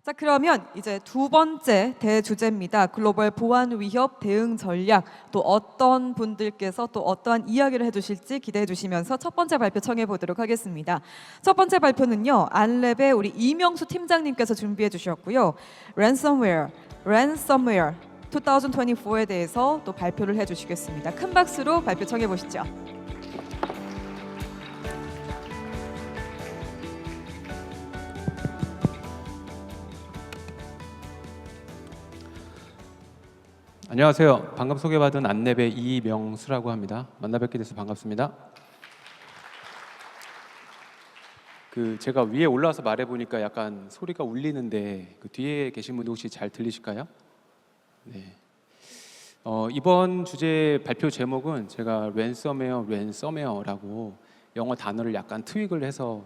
자, 그러면 이제 두 번째 대주제입니다. 글로벌 보안 위협 대응 전략. 또 어떤 분들께서 또 어떠한 이야기를 해주실지 기대해 주시면서 첫 번째 발표 청해 보도록 하겠습니다. 첫 번째 발표는요, 안랩의 우리 이명수 팀장님께서 준비해 주셨고요. Ransomware 2024에 대해서 또 발표를 해주시겠습니다. 큰 박수로 발표 청해 보시죠. 안녕하세요. 방금 소개받은 안랩의 이명수라고 합니다. 만나 뵙게 돼서 반갑습니다. 제가 위에 올라와서 말해 보니까 약간 소리가 울리는데 뒤에 계신 분들 혹시 잘 들리실까요? 네. 이번 주제 발표 제목은 제가 랜섬웨어라고 영어 단어를 약간 트윅을 해서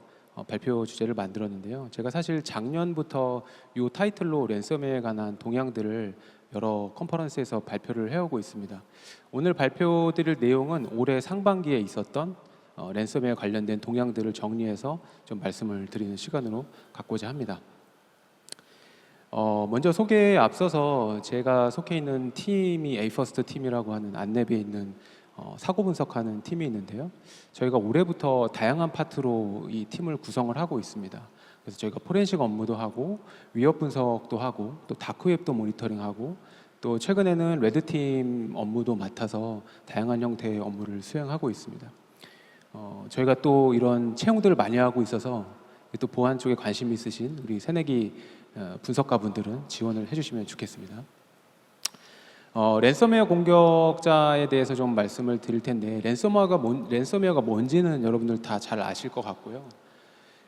발표 주제를 만들었는데요. 제가 사실 작년부터 이 타이틀로 랜섬웨어에 관한 동향들을 여러 컨퍼런스에서 발표를 해오고 있습니다. 오늘 발표드릴 내용은 올해 상반기에 있었던 랜섬웨어 관련된 동향들을 정리해서 좀 말씀을 드리는 시간으로 갖고자 합니다. 먼저 소개에 앞서서 제가 속해 있는 팀이 에이퍼스트 팀이라고 하는 안랩에 있는 사고 분석하는 팀이 있는데요. 저희가 올해부터 다양한 파트로 이 팀을 구성을 하고 있습니다. 그래서 저희가 포렌식 업무도 하고 위협 분석도 하고 또 다크웹도 모니터링하고 또 최근에는 레드팀 업무도 맡아서 다양한 형태의 업무를 수행하고 있습니다. 저희가 또 이런 채용들을 많이 하고 있어서 또 보안 쪽에 관심 있으신 우리 새내기 분석가분들은 지원을 해주시면 좋겠습니다. 랜섬웨어 공격자에 대해서 좀 말씀을 드릴 텐데 랜섬웨어가 뭔지는 여러분들 다 잘 아실 것 같고요.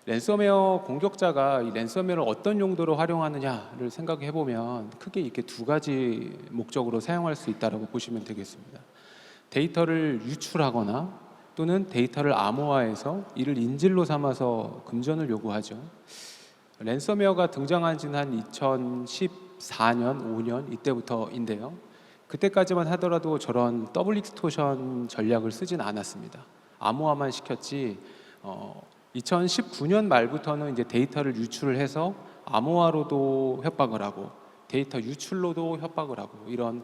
랜섬웨어 공격자가 이 랜섬웨어를 어떤 용도로 활용하느냐를 생각해 보면 크게 이렇게 두 가지 목적으로 사용할 수 있다고 보시면 되겠습니다. 데이터를 유출하거나 또는 데이터를 암호화해서 이를 인질로 삼아서 금전을 요구하죠. 랜섬웨어가 등장한 지는 한 2014년, 5년 이때부터인데요. 그때까지만 하더라도 저런 더블 익스토션 전략을 쓰진 않았습니다. 암호화만 시켰지 2019년 말부터는 이제 데이터를 유출을 해서 암호화로도 협박을 하고 데이터 유출로도 협박을 하고 이런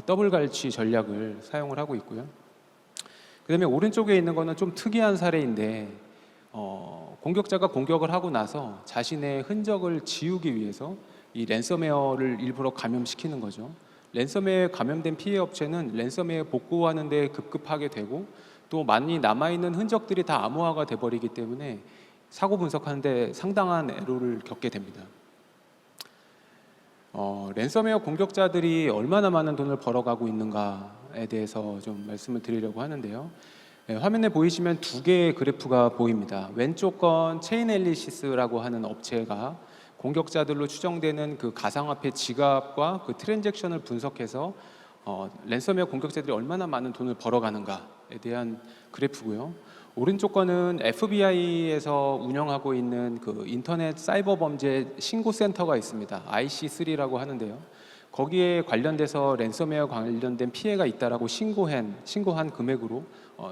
더블 갈취 전략을 사용을 하고 있고요. 그다음에 오른쪽에 있는 거는 좀 특이한 사례인데 공격자가 공격을 하고 나서 자신의 흔적을 지우기 위해서 이 랜섬웨어를 일부러 감염시키는 거죠. 랜섬웨어에 감염된 피해 업체는 랜섬웨어 복구하는 데 급급하게 되고 또 많이 남아있는 흔적들이 다 암호화가 돼버리기 때문에 사고 분석하는 데 상당한 애로를 겪게 됩니다. 랜섬웨어 공격자들이 얼마나 많은 돈을 벌어가고 있는가에 대해서 좀 말씀을 드리려고 하는데요. 화면에 보이시면 두 개의 그래프가 보입니다. 왼쪽 건 체인앨리시스라고 하는 업체가 공격자들로 추정되는 그 가상화폐 지갑과 그 트랜잭션을 분석해서 랜섬웨어 공격자들이 얼마나 많은 돈을 벌어가는가에 대한 그래프고요. 오른쪽 거는 FBI에서 운영하고 있는 그 인터넷 사이버 범죄 신고 센터가 있습니다. IC3라고 하는데요. 거기에 관련돼서 랜섬웨어 관련된 피해가 있다라고 신고한 금액으로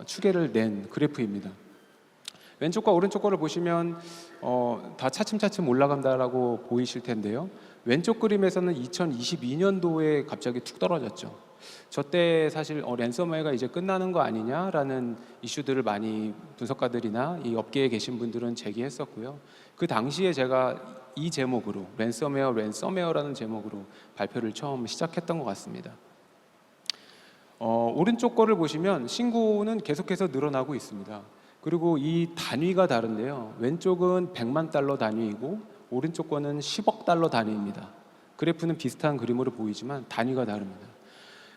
추계를 낸 그래프입니다. 왼쪽과 오른쪽 거를 보시면 다 차츰차츰 올라간다라고 보이실 텐데요. 왼쪽 그림에서는 2022년도에 갑자기 툭 떨어졌죠. 저때 사실 랜섬웨어가 이제 끝나는 거 아니냐라는 이슈들을 많이 분석가들이나 이 업계에 계신 분들은 제기했었고요. 그 당시에 제가 이 제목으로 랜섬웨어라는 제목으로 발표를 처음 시작했던 것 같습니다. 오른쪽 거를 보시면 신고는 계속해서 늘어나고 있습니다. 그리고 이 단위가 다른데요. 왼쪽은 100만 달러 단위이고 오른쪽 거는 10억 달러 단위입니다. 그래프는 비슷한 그림으로 보이지만 단위가 다릅니다.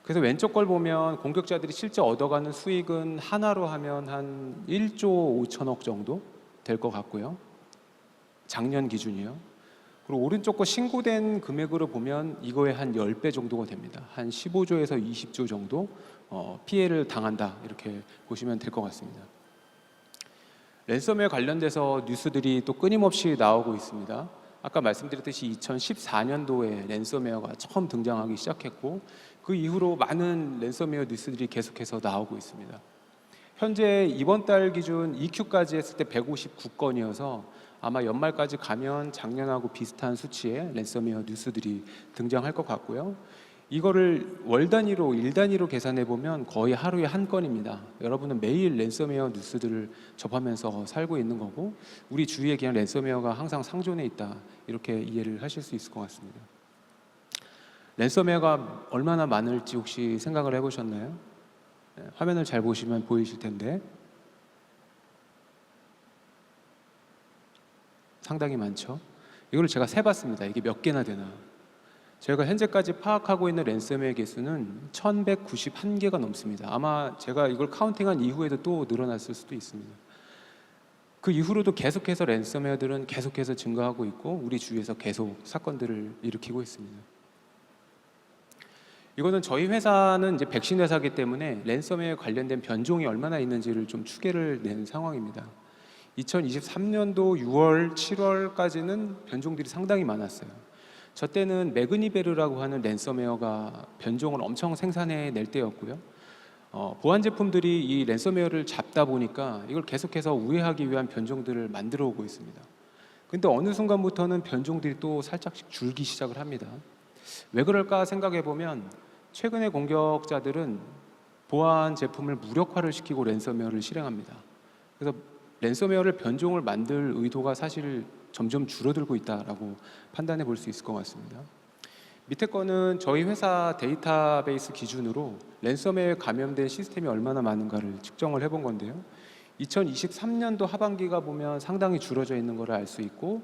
그래서 왼쪽 걸 보면 공격자들이 실제 얻어가는 수익은 하나로 하면 한 1조 5천억 정도 될 것 같고요. 작년 기준이요. 그리고 오른쪽 거 신고된 금액으로 보면 이거의 한 10배 정도가 됩니다. 한 15조에서 20조 정도 피해를 당한다 이렇게 보시면 될 것 같습니다. 랜섬웨어 관련돼서 뉴스들이 또 끊임없이 나오고 있습니다. 아까 말씀드렸듯이 2014년도에 랜섬웨어가 처음 등장하기 시작했고 그 이후로 많은 랜섬웨어 뉴스들이 계속해서 나오고 있습니다. 현재 이번 달 기준 EQ까지 했을 때 159건이어서 아마 연말까지 가면 작년하고 비슷한 수치의 랜섬웨어 뉴스들이 등장할 것 같고요. 이거를 월 단위로, 일 단위로 계산해 보면 거의 하루에 한 건입니다. 여러분은 매일 랜섬웨어 뉴스들을 접하면서 살고 있는 거고, 우리 주위에 그냥 랜섬웨어가 항상 상존해 있다, 이렇게 이해를 하실 수 있을 것 같습니다. 랜섬웨어가 얼마나 많을지 혹시 생각을 해보셨나요? 화면을 잘 보시면 보이실 텐데 상당히 많죠. 이걸 제가 세봤습니다. 이게 몇 개나 되나. 저희가 현재까지 파악하고 있는 랜섬웨어 개수는 1191개가 넘습니다. 아마 제가 이걸 카운팅한 이후에도 또 늘어났을 수도 있습니다. 그 이후로도 계속해서 랜섬웨어들은 계속해서 증가하고 있고, 우리 주위에서 계속 사건들을 일으키고 있습니다. 이거는 저희 회사는 이제 백신 회사이기 때문에 랜섬웨어 관련된 변종이 얼마나 있는지를 좀 추계를 낸 상황입니다. 2023년도 6월, 7월까지는 변종들이 상당히 많았어요. 저 때는 매그니베르라고 하는 랜섬웨어가 변종을 엄청 생산해 낼 때였고요. 보안 제품들이 이 랜섬웨어를 잡다 보니까 이걸 계속해서 우회하기 위한 변종들을 만들어 오고 있습니다. 근데 어느 순간부터는 변종들이 또 살짝씩 줄기 시작을 합니다. 왜 그럴까 생각해 보면 최근의 공격자들은 보안 제품을 무력화를 시키고 랜섬웨어를 실행합니다. 그래서 랜섬웨어를 변종을 만들 의도가 사실 점점 줄어들고 있다라고 판단해 볼 수 있을 것 같습니다. 밑에 거는 저희 회사 데이터베이스 기준으로 랜섬웨어에 감염된 시스템이 얼마나 많은가를 측정을 해본 건데요. 2023년도 하반기가 보면 상당히 줄어져 있는 것을 알 수 있고,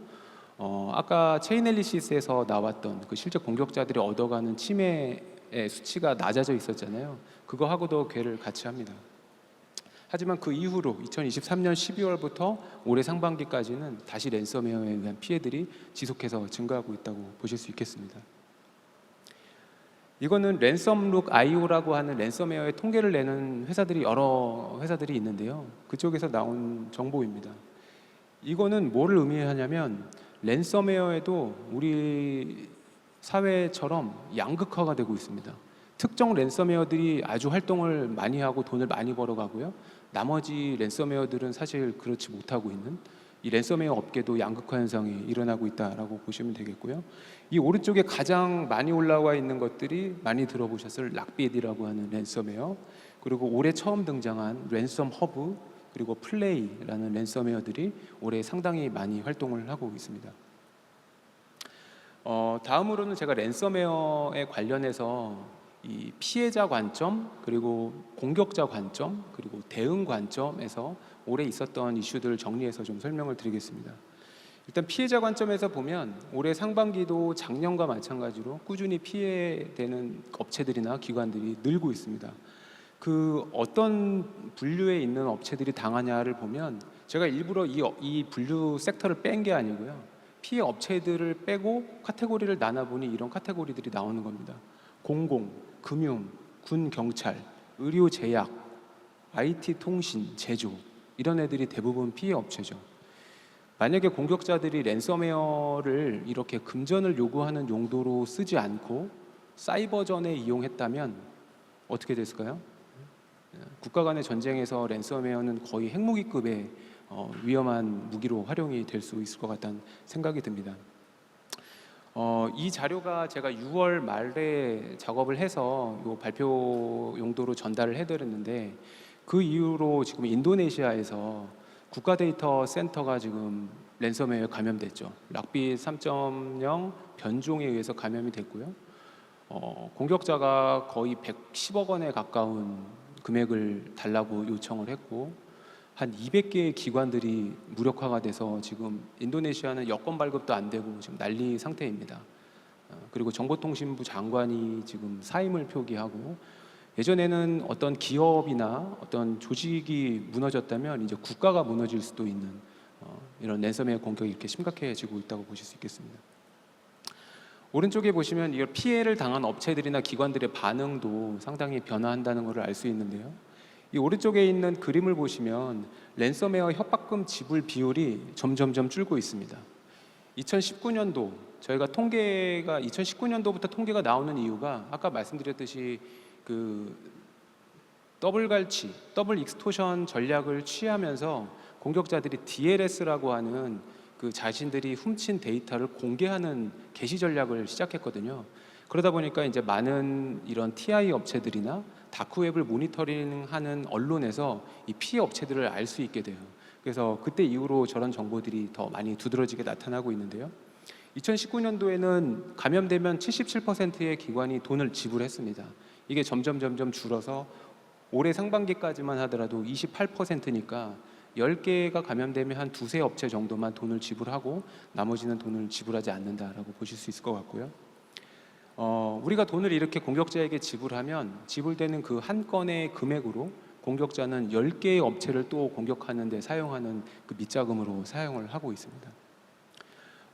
아까 체인앨리시스에서 나왔던 그 실제 공격자들이 얻어가는 침해의 수치가 낮아져 있었잖아요. 그거하고도 괴를 같이 합니다. 하지만 그 이후로 2023년 12월부터 올해 상반기까지는 다시 랜섬웨어에 의한 피해들이 지속해서 증가하고 있다고 보실 수 있겠습니다. 이거는 랜섬룩.io라고 하는 랜섬웨어의 통계를 내는 회사들이 여러 회사들이 있는데요. 그쪽에서 나온 정보입니다. 이거는 뭐를 의미하냐면 랜섬웨어에도 우리 사회처럼 양극화가 되고 있습니다. 특정 랜섬웨어들이 아주 활동을 많이 하고 돈을 많이 벌어가고요. 나머지 랜섬웨어들은 사실 그렇지 못하고 있는, 이 랜섬웨어 업계도 양극화 현상이 일어나고 있다라고 보시면 되겠고요. 이 오른쪽에 가장 많이 올라와 있는 것들이 많이 들어보셨을 락비드라고 하는 랜섬웨어, 그리고 올해 처음 등장한 랜섬 허브, 그리고 플레이라는 랜섬웨어들이 올해 상당히 많이 활동을 하고 있습니다. 다음으로는 제가 랜섬웨어에 관련해서 이 피해자 관점, 그리고 공격자 관점, 그리고 대응 관점에서 올해 있었던 이슈들을 정리해서 좀 설명을 드리겠습니다. 일단 피해자 관점에서 보면 올해 상반기도 작년과 마찬가지로 꾸준히 피해되는 업체들이나 기관들이 늘고 있습니다. 그 어떤 분류에 있는 업체들이 당하냐를 보면, 제가 일부러 이 분류 섹터를 뺀 게 아니고요. 피해 업체들을 빼고 카테고리를 나눠보니 이런 카테고리들이 나오는 겁니다. 공공, 금융, 군, 경찰, 의료, 제약, IT, 통신, 제조, 이런 애들이 대부분 피해 업체죠. 만약에 공격자들이 랜섬웨어를 이렇게 금전을 요구하는 용도로 쓰지 않고 사이버전에 이용했다면 어떻게 됐을까요? 국가 간의 전쟁에서 랜섬웨어는 거의 핵무기급의 위험한 무기로 활용이 될 수 있을 것 같다는 생각이 듭니다. 이 자료가 제가 6월 말에 작업을 해서 요 발표 용도로 전달을 해드렸는데, 그 이후로 지금 인도네시아에서 국가 데이터 센터가 지금 랜섬웨어에 감염됐죠. 락빗 3.0 변종에 의해서 감염이 됐고요. 공격자가 거의 110억 원에 가까운 금액을 달라고 요청을 했고, 한 200개의 기관들이 무력화가 돼서 지금 인도네시아는 여권 발급도 안 되고 지금 난리 상태입니다. 그리고 정보통신부 장관이 지금 사임을 표기하고, 예전에는 어떤 기업이나 어떤 조직이 무너졌다면 이제 국가가 무너질 수도 있는 이런 랜섬웨어 공격이 이렇게 심각해지고 있다고 보실 수 있겠습니다. 오른쪽에 보시면 이 피해를 당한 업체들이나 기관들의 반응도 상당히 변화한다는 것을 알 수 있는데요. 이 오른쪽에 있는 그림을 보시면 랜섬웨어 협박금 지불 비율이 점점점 줄고 있습니다. 2019년도 저희가 2019년도부터 통계가 나오는 이유가 아까 말씀드렸듯이 그 더블 익스토션 전략을 취하면서 공격자들이 DLS라고 하는 그 자신들이 훔친 데이터를 공개하는 게시 전략을 시작했거든요. 그러다 보니까 이제 많은 이런 TI 업체들이나 다크웹을 모니터링하는 언론에서 이 피해 업체들을 알 수 있게 돼요. 그래서 그때 이후로 저런 정보들이 더 많이 두드러지게 나타나고 있는데요. 2019년도에는 감염되면 77%의 기관이 돈을 지불했습니다. 이게 점점 줄어서 올해 상반기까지만 하더라도 28%니까 10개가 감염되면 한 두세 업체 정도만 돈을 지불하고 나머지는 돈을 지불하지 않는다라고 보실 수 있을 것 같고요. 우리가 돈을 이렇게 공격자에게 지불하면 지불되는 그 한 건의 금액으로 공격자는 10개의 업체를 또 공격하는 데 사용하는 그 밑자금으로 사용을 하고 있습니다.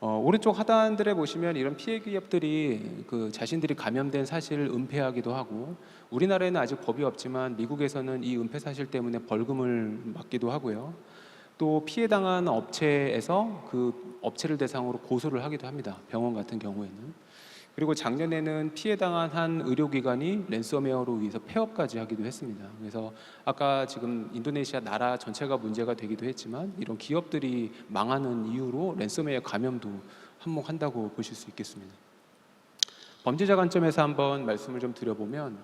오른쪽 하단들에 보시면 이런 피해 기업들이 그 자신들이 감염된 사실을 은폐하기도 하고, 우리나라에는 아직 법이 없지만 미국에서는 이 은폐 사실 때문에 벌금을 맞기도 하고요. 또 피해당한 업체에서 그 업체를 대상으로 고소를 하기도 합니다. 병원 같은 경우에는. 그리고 작년에는 피해당한 한 의료기관이 랜섬웨어로 의해서 폐업까지 하기도 했습니다. 그래서 아까 지금 인도네시아 나라 전체가 문제가 되기도 했지만 이런 기업들이 망하는 이유로 랜섬웨어 감염도 한몫한다고 보실 수 있겠습니다. 범죄자 관점에서 한번 말씀을 좀 드려보면,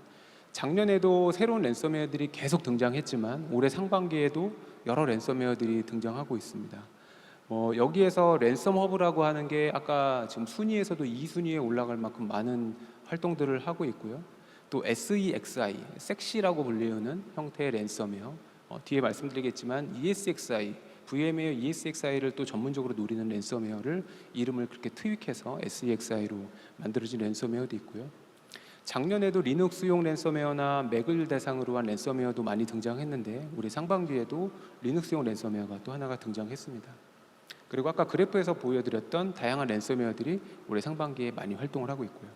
작년에도 새로운 랜섬웨어들이 계속 등장했지만 올해 상반기에도 여러 랜섬웨어들이 등장하고 있습니다. 여기에서 랜섬 허브라고 하는 게 아까 지금 순위에서도 2순위에 올라갈 만큼 많은 활동들을 하고 있고요. 또 SEXI, 섹시라고 불리우는 형태의 랜섬웨어, 뒤에 말씀드리겠지만 ESXi, VM웨어 ESXi를 또 전문적으로 노리는 랜섬웨어를 이름을 그렇게 트윅해서 SEXi로 만들어진 랜섬웨어도 있고요. 작년에도 리눅스용 랜섬웨어나 맥을 대상으로 한 랜섬웨어도 많이 등장했는데 올해 상반기에도 리눅스용 랜섬웨어가 또 하나가 등장했습니다. 그리고 아까 그래프에서 보여드렸던 다양한 랜섬웨어들이 올해 상반기에 많이 활동을 하고 있고요.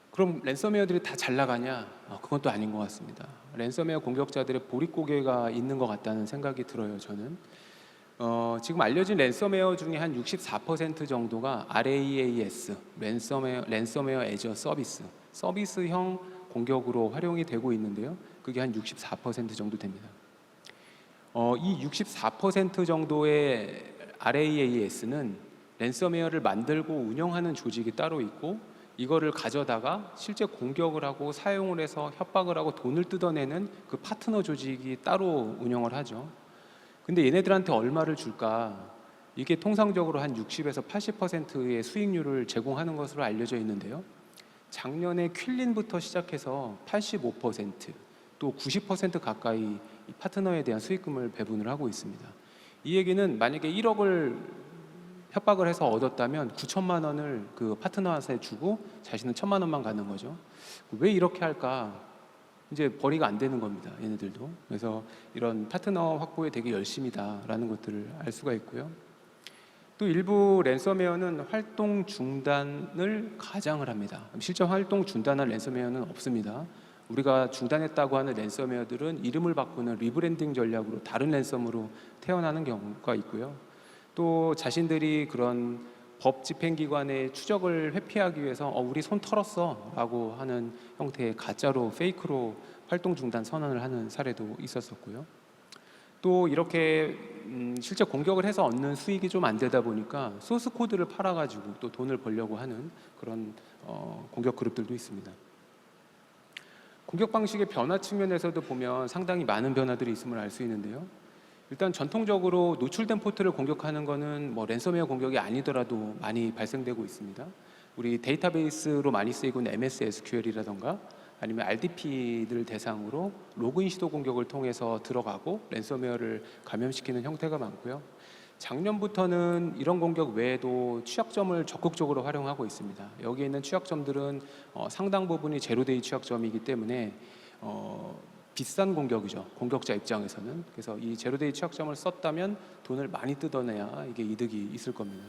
그럼 랜섬웨어들이 다 잘 나가냐? 그건 또 아닌 것 같습니다. 랜섬웨어 공격자들의 보릿고개가 있는 것 같다는 생각이 들어요, 저는. 지금 알려진 랜섬웨어 중에 한 64% 정도가 RAAS, 랜섬웨어 애저 서비스형 공격으로 활용이 되고 있는데요. 그게 한 64% 정도 됩니다. 이 64% 정도의 RAAS는 랜섬웨어를 만들고 운영하는 조직이 따로 있고, 이거를 가져다가 실제 공격을 하고 사용을 해서 협박을 하고 돈을 뜯어내는 그 파트너 조직이 따로 운영을 하죠. 근데 얘네들한테 얼마를 줄까? 이게 통상적으로 한 60에서 80%의 수익률을 제공하는 것으로 알려져 있는데요. 작년에 퀼린부터 시작해서 85%, 또 90% 가까이 이 파트너에 대한 수익금을 배분을 하고 있습니다. 이 얘기는 만약에 1억을 협박을 해서 얻었다면 9천만 원을 그 파트너한테 주고 자신은 1천만 원만 가는 거죠. 왜 이렇게 할까? 이제 벌이가 안 되는 겁니다, 얘네들도. 그래서 이런 파트너 확보에 되게 열심이다라는 것들을 알 수가 있고요. 또 일부 랜섬웨어는 활동 중단을 가장을 합니다. 실제 활동 중단한 랜섬웨어는 없습니다. 우리가 중단했다고 하는 랜섬웨어들은 이름을 바꾸는 리브랜딩 전략으로 다른 랜섬으로 태어나는 경우가 있고요. 또 자신들이 그런 법 집행기관의 추적을 회피하기 위해서 우리 손 털었어 라고 하는 형태의 가짜로 페이크로 활동 중단 선언을 하는 사례도 있었었고요. 또 이렇게 실제 공격을 해서 얻는 수익이 좀 안 되다 보니까 소스 코드를 팔아가지고 또 돈을 벌려고 하는 그런 공격 그룹들도 있습니다. 공격 방식의 변화 측면에서도 보면 상당히 많은 변화들이 있음을 알 수 있는데요. 일단 전통적으로 노출된 포트를 공격하는 것은 랜섬웨어 공격이 아니더라도 많이 발생되고 있습니다. 우리 데이터베이스로 많이 쓰이고 있는 MS SQL이라던가 아니면 RDP들 대상으로 로그인 시도 공격을 통해서 들어가고 랜섬웨어를 감염시키는 형태가 많고요. 작년부터는 이런 공격 외에도 취약점을 적극적으로 활용하고 있습니다. 여기 있는 취약점들은 상당 부분이 제로데이 취약점이기 때문에 비싼 공격이죠, 공격자 입장에서는. 그래서 이 제로데이 취약점을 썼다면 돈을 많이 뜯어내야 이게 이득이 있을 겁니다.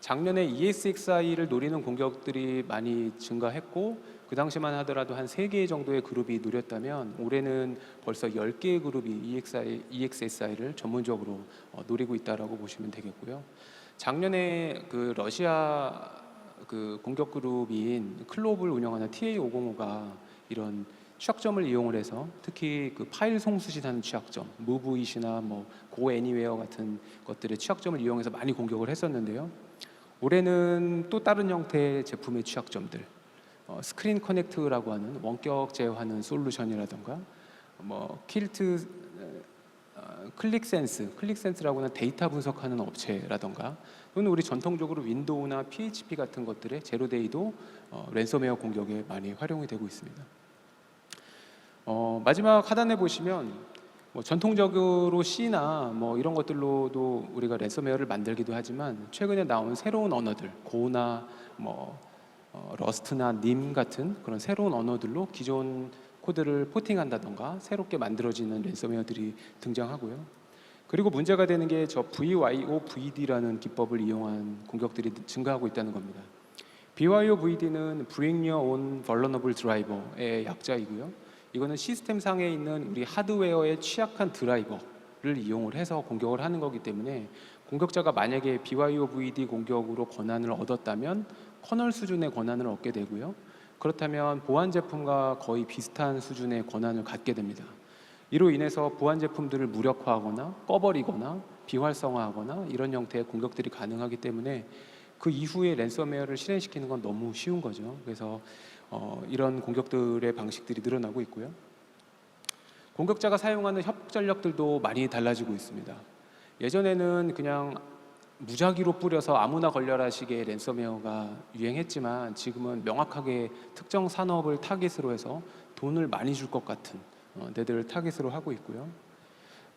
작년에 ESXi를 노리는 공격들이 많이 증가했고, 그 당시만 하더라도 한 3개 정도의 그룹이 노렸다면 올해는 벌써 10개의 그룹이 EXSI를 전문적으로 노리고 있다라고 보시면 되겠고요. 작년에 그 러시아 그 공격 그룹인 클롭을 운영하는 TA505가 이런 취약점을 이용을 해서 특히 그 파일 송수신하는 취약점, 무브잇이나 뭐 고애니웨어 같은 것들의 취약점을 이용해서 많이 공격을 했었는데요. 올해는 또 다른 형태의 제품의 취약점들, 스크린 커넥트라고 하는 원격 제어하는 솔루션이라던가 뭐 퀼트 클릭센스라고 하는 데이터 분석하는 업체라던가 또는 우리 전통적으로 윈도우나 PHP 같은 것들의 제로데이도 랜섬웨어 공격에 많이 활용이 되고 있습니다. 마지막 하단에 보시면 뭐 전통적으로 C나 뭐 이런 것들로도 우리가 랜섬웨어를 만들기도 하지만 최근에 나온 새로운 언어들, 고나 뭐 러스트나 님 같은 그런 새로운 언어들로 기존 코드를 포팅한다던가 새롭게 만들어지는 랜섬웨어들이 등장하고요. 그리고 문제가 되는 게 저 BYOVD라는 기법을 이용한 공격들이 증가하고 있다는 겁니다. BYOVD는 Bring Your Own Vulnerable Driver의 약자이고요. 이거는 시스템 상에 있는 우리 하드웨어의 취약한 드라이버를 이용을 해서 공격을 하는 거기 때문에 공격자가 만약에 BYOVD 공격으로 권한을 얻었다면 커널 수준의 권한을 얻게 되고요. 그렇다면 보안 제품과 거의 비슷한 수준의 권한을 갖게 됩니다. 이로 인해서 보안 제품들을 무력화하거나 꺼버리거나 비활성화하거나 이런 형태의 공격들이 가능하기 때문에 그 이후에 랜섬웨어를 실행시키는 건 너무 쉬운 거죠. 그래서 이런 공격들의 방식들이 늘어나고 있고요. 공격자가 사용하는 협박 전략들도 많이 달라지고 있습니다. 예전에는 그냥 무작위로 뿌려서 아무나 걸려라 식의 랜섬웨어가 유행했지만 지금은 명확하게 특정 산업을 타깃으로 해서 돈을 많이 줄 것 같은 데들을 타깃으로 하고 있고요.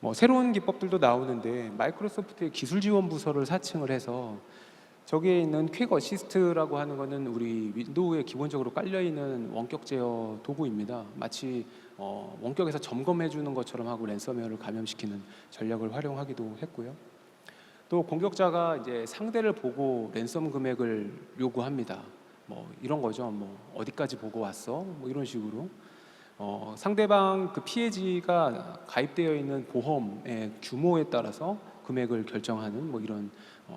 뭐 새로운 기법들도 나오는데 마이크로소프트의 기술 지원 부서를 사칭을 해서 저기에 있는 퀵 어시스트라고 하는 거는 우리 윈도우에 기본적으로 깔려 있는 원격 제어 도구입니다. 마치 원격에서 점검해 주는 것처럼 하고 랜섬웨어를 감염시키는 전략을 활용하기도 했고요. 또 공격자가 이제 상대를 보고 랜섬 금액을 요구합니다. 뭐 이런 거죠. 뭐 어디까지 보고 왔어? 뭐 이런 식으로 상대방 그 피해지가 가입되어 있는 보험의 규모에 따라서 금액을 결정하는 뭐 이런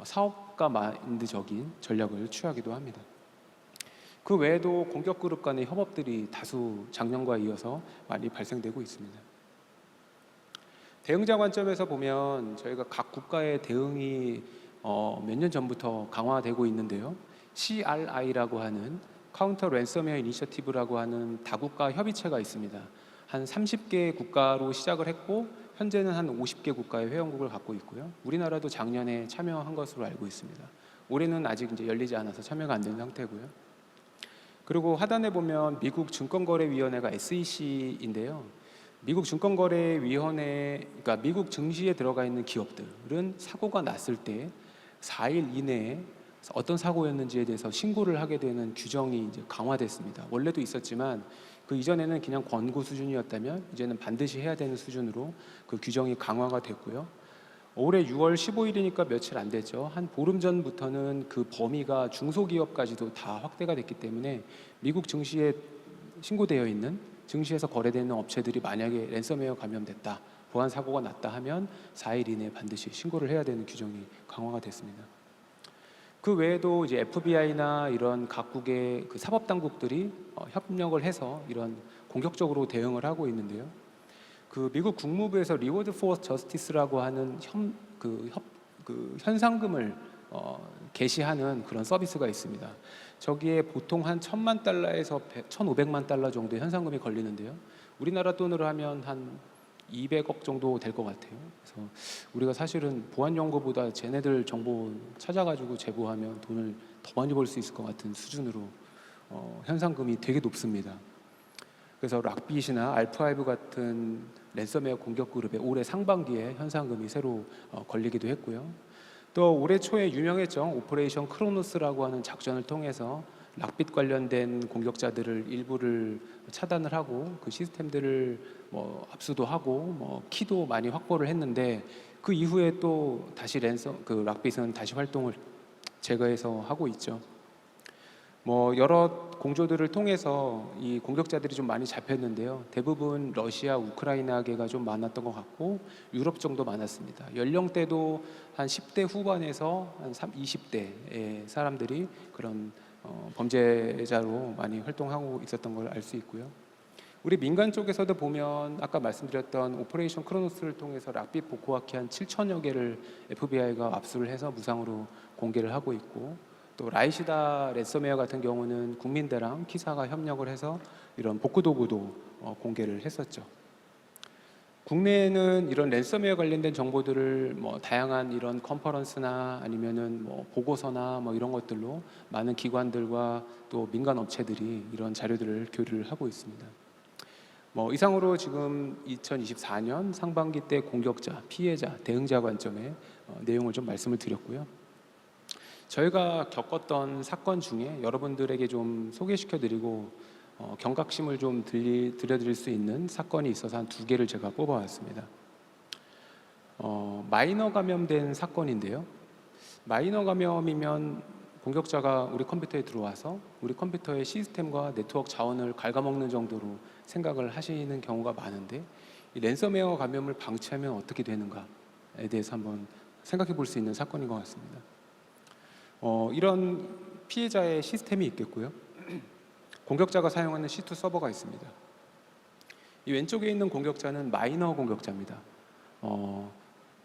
사업가 마인드적인 전략을 취하기도 합니다. 그 외에도 공격 그룹 간의 협업들이 다수 작년과 이어서 많이 발생되고 있습니다. 대응자 관점에서 보면 저희가 각 국가의 대응이 몇 년 전부터 강화되고 있는데요. CRI라고 하는 카운터 랜섬웨어 이니셔티브라고 하는 다국가 협의체가 있습니다. 한 30개 국가로 시작을 했고 현재는 한 50개 국가의 회원국을 갖고 있고요. 우리나라도 작년에 참여한 것으로 알고 있습니다. 올해는 아직 이제 열리지 않아서 참여가 안 된 상태고요. 그리고 하단에 보면 미국 증권거래위원회가 SEC인데요. 미국 증권거래위원회, 그러니까 미국 증시에 들어가 있는 기업들은 사고가 났을 때 4일 이내에 어떤 사고였는지에 대해서 신고를 하게 되는 규정이 이제 강화됐습니다. 원래도 있었지만 그 이전에는 그냥 권고 수준이었다면 이제는 반드시 해야 되는 수준으로 그 규정이 강화가 됐고요. 올해 6월 15일이니까 며칠 안 됐죠. 한 보름 전부터는 그 범위가 중소기업까지도 다 확대가 됐기 때문에 미국 증시에 신고되어 있는 증시에서 거래되는 업체들이 만약에 랜섬웨어 감염됐다, 보안 사고가 났다 하면 4일 이내에 반드시 신고를 해야 되는 규정이 강화가 됐습니다. 그 외에도 이제 FBI나 이런 각국의 그 사법 당국들이 협력을 해서 이런 공격적으로 대응을 하고 있는데요. 그 미국 국무부에서 리워드 포 저스티스라고 하는 현상금을 게시하는 그런 서비스가 있습니다. 저기에 보통 한 1,000만 달러에서 1,500만 달러 정도의 현상금이 걸리는데요. 우리나라 돈으로 하면 한 200억 정도 될 것 같아요. 그래서 우리가 사실은 보안 연구보다 쟤네들 정보 찾아가지고 제보하면 돈을 더 많이 벌 수 있을 것 같은 수준으로 현상금이 되게 높습니다. 그래서 락빗이나 알프하이브 같은 랜섬웨어 공격 그룹의 올해 상반기에 현상금이 새로 걸리기도 했고요. 또 올해 초에 유명했죠. 오퍼레이션 크로노스라고 하는 작전을 통해서 락빗 관련된 공격자들을 일부를 차단을 하고 그 시스템들을 뭐 압수도 하고 뭐 키도 많이 확보를 했는데 그 이후에 또 다시 락빗은 다시 활동을 제거해서 하고 있죠. 뭐 여러 공조들을 통해서 이 공격자들이 좀 많이 잡혔는데요. 대부분 러시아, 우크라이나계가 좀 많았던 것 같고 유럽 정도 많았습니다. 연령대도 한 10대 후반에서 한 20대의 사람들이 그런 범죄자로 많이 활동하고 있었던 걸 알 수 있고요. 우리 민간 쪽에서도 보면 아까 말씀드렸던 오퍼레이션 크로노스를 통해서 락빗 보코화키 한 7천여 개를 FBI가 압수를 해서 무상으로 공개를 하고 있고, 또 라이시다 랜섬웨어 같은 경우는 국민대랑 키사가 협력을 해서 이런 복구 도구도 공개를 했었죠. 국내에는 이런 랜섬웨어 관련된 정보들을 뭐 다양한 이런 컨퍼런스나 아니면은 뭐 보고서나 뭐 이런 것들로 많은 기관들과 또 민간 업체들이 이런 자료들을 교류를 하고 있습니다. 뭐 이상으로 지금 2024년 상반기 때 공격자, 피해자, 대응자 관점의 내용을 좀 말씀을 드렸고요. 저희가 겪었던 사건 중에 여러분들에게 좀 소개시켜드리고 경각심을 좀 들려드릴 수 있는 사건이 있어서 한 2개를 제가 뽑아왔습니다. 마이너 감염된 사건인데요. 마이너 감염이면 공격자가 우리 컴퓨터에 들어와서 우리 컴퓨터의 시스템과 네트워크 자원을 갉아먹는 정도로 생각을 하시는 경우가 많은데, 이 랜섬웨어 감염을 방치하면 어떻게 되는가에 대해서 한번 생각해 볼 수 있는 사건인 것 같습니다. 이런 피해자의 시스템이 있겠고요. 공격자가 사용하는 C2 서버가 있습니다. 이 왼쪽에 있는 공격자는 마이너 공격자입니다.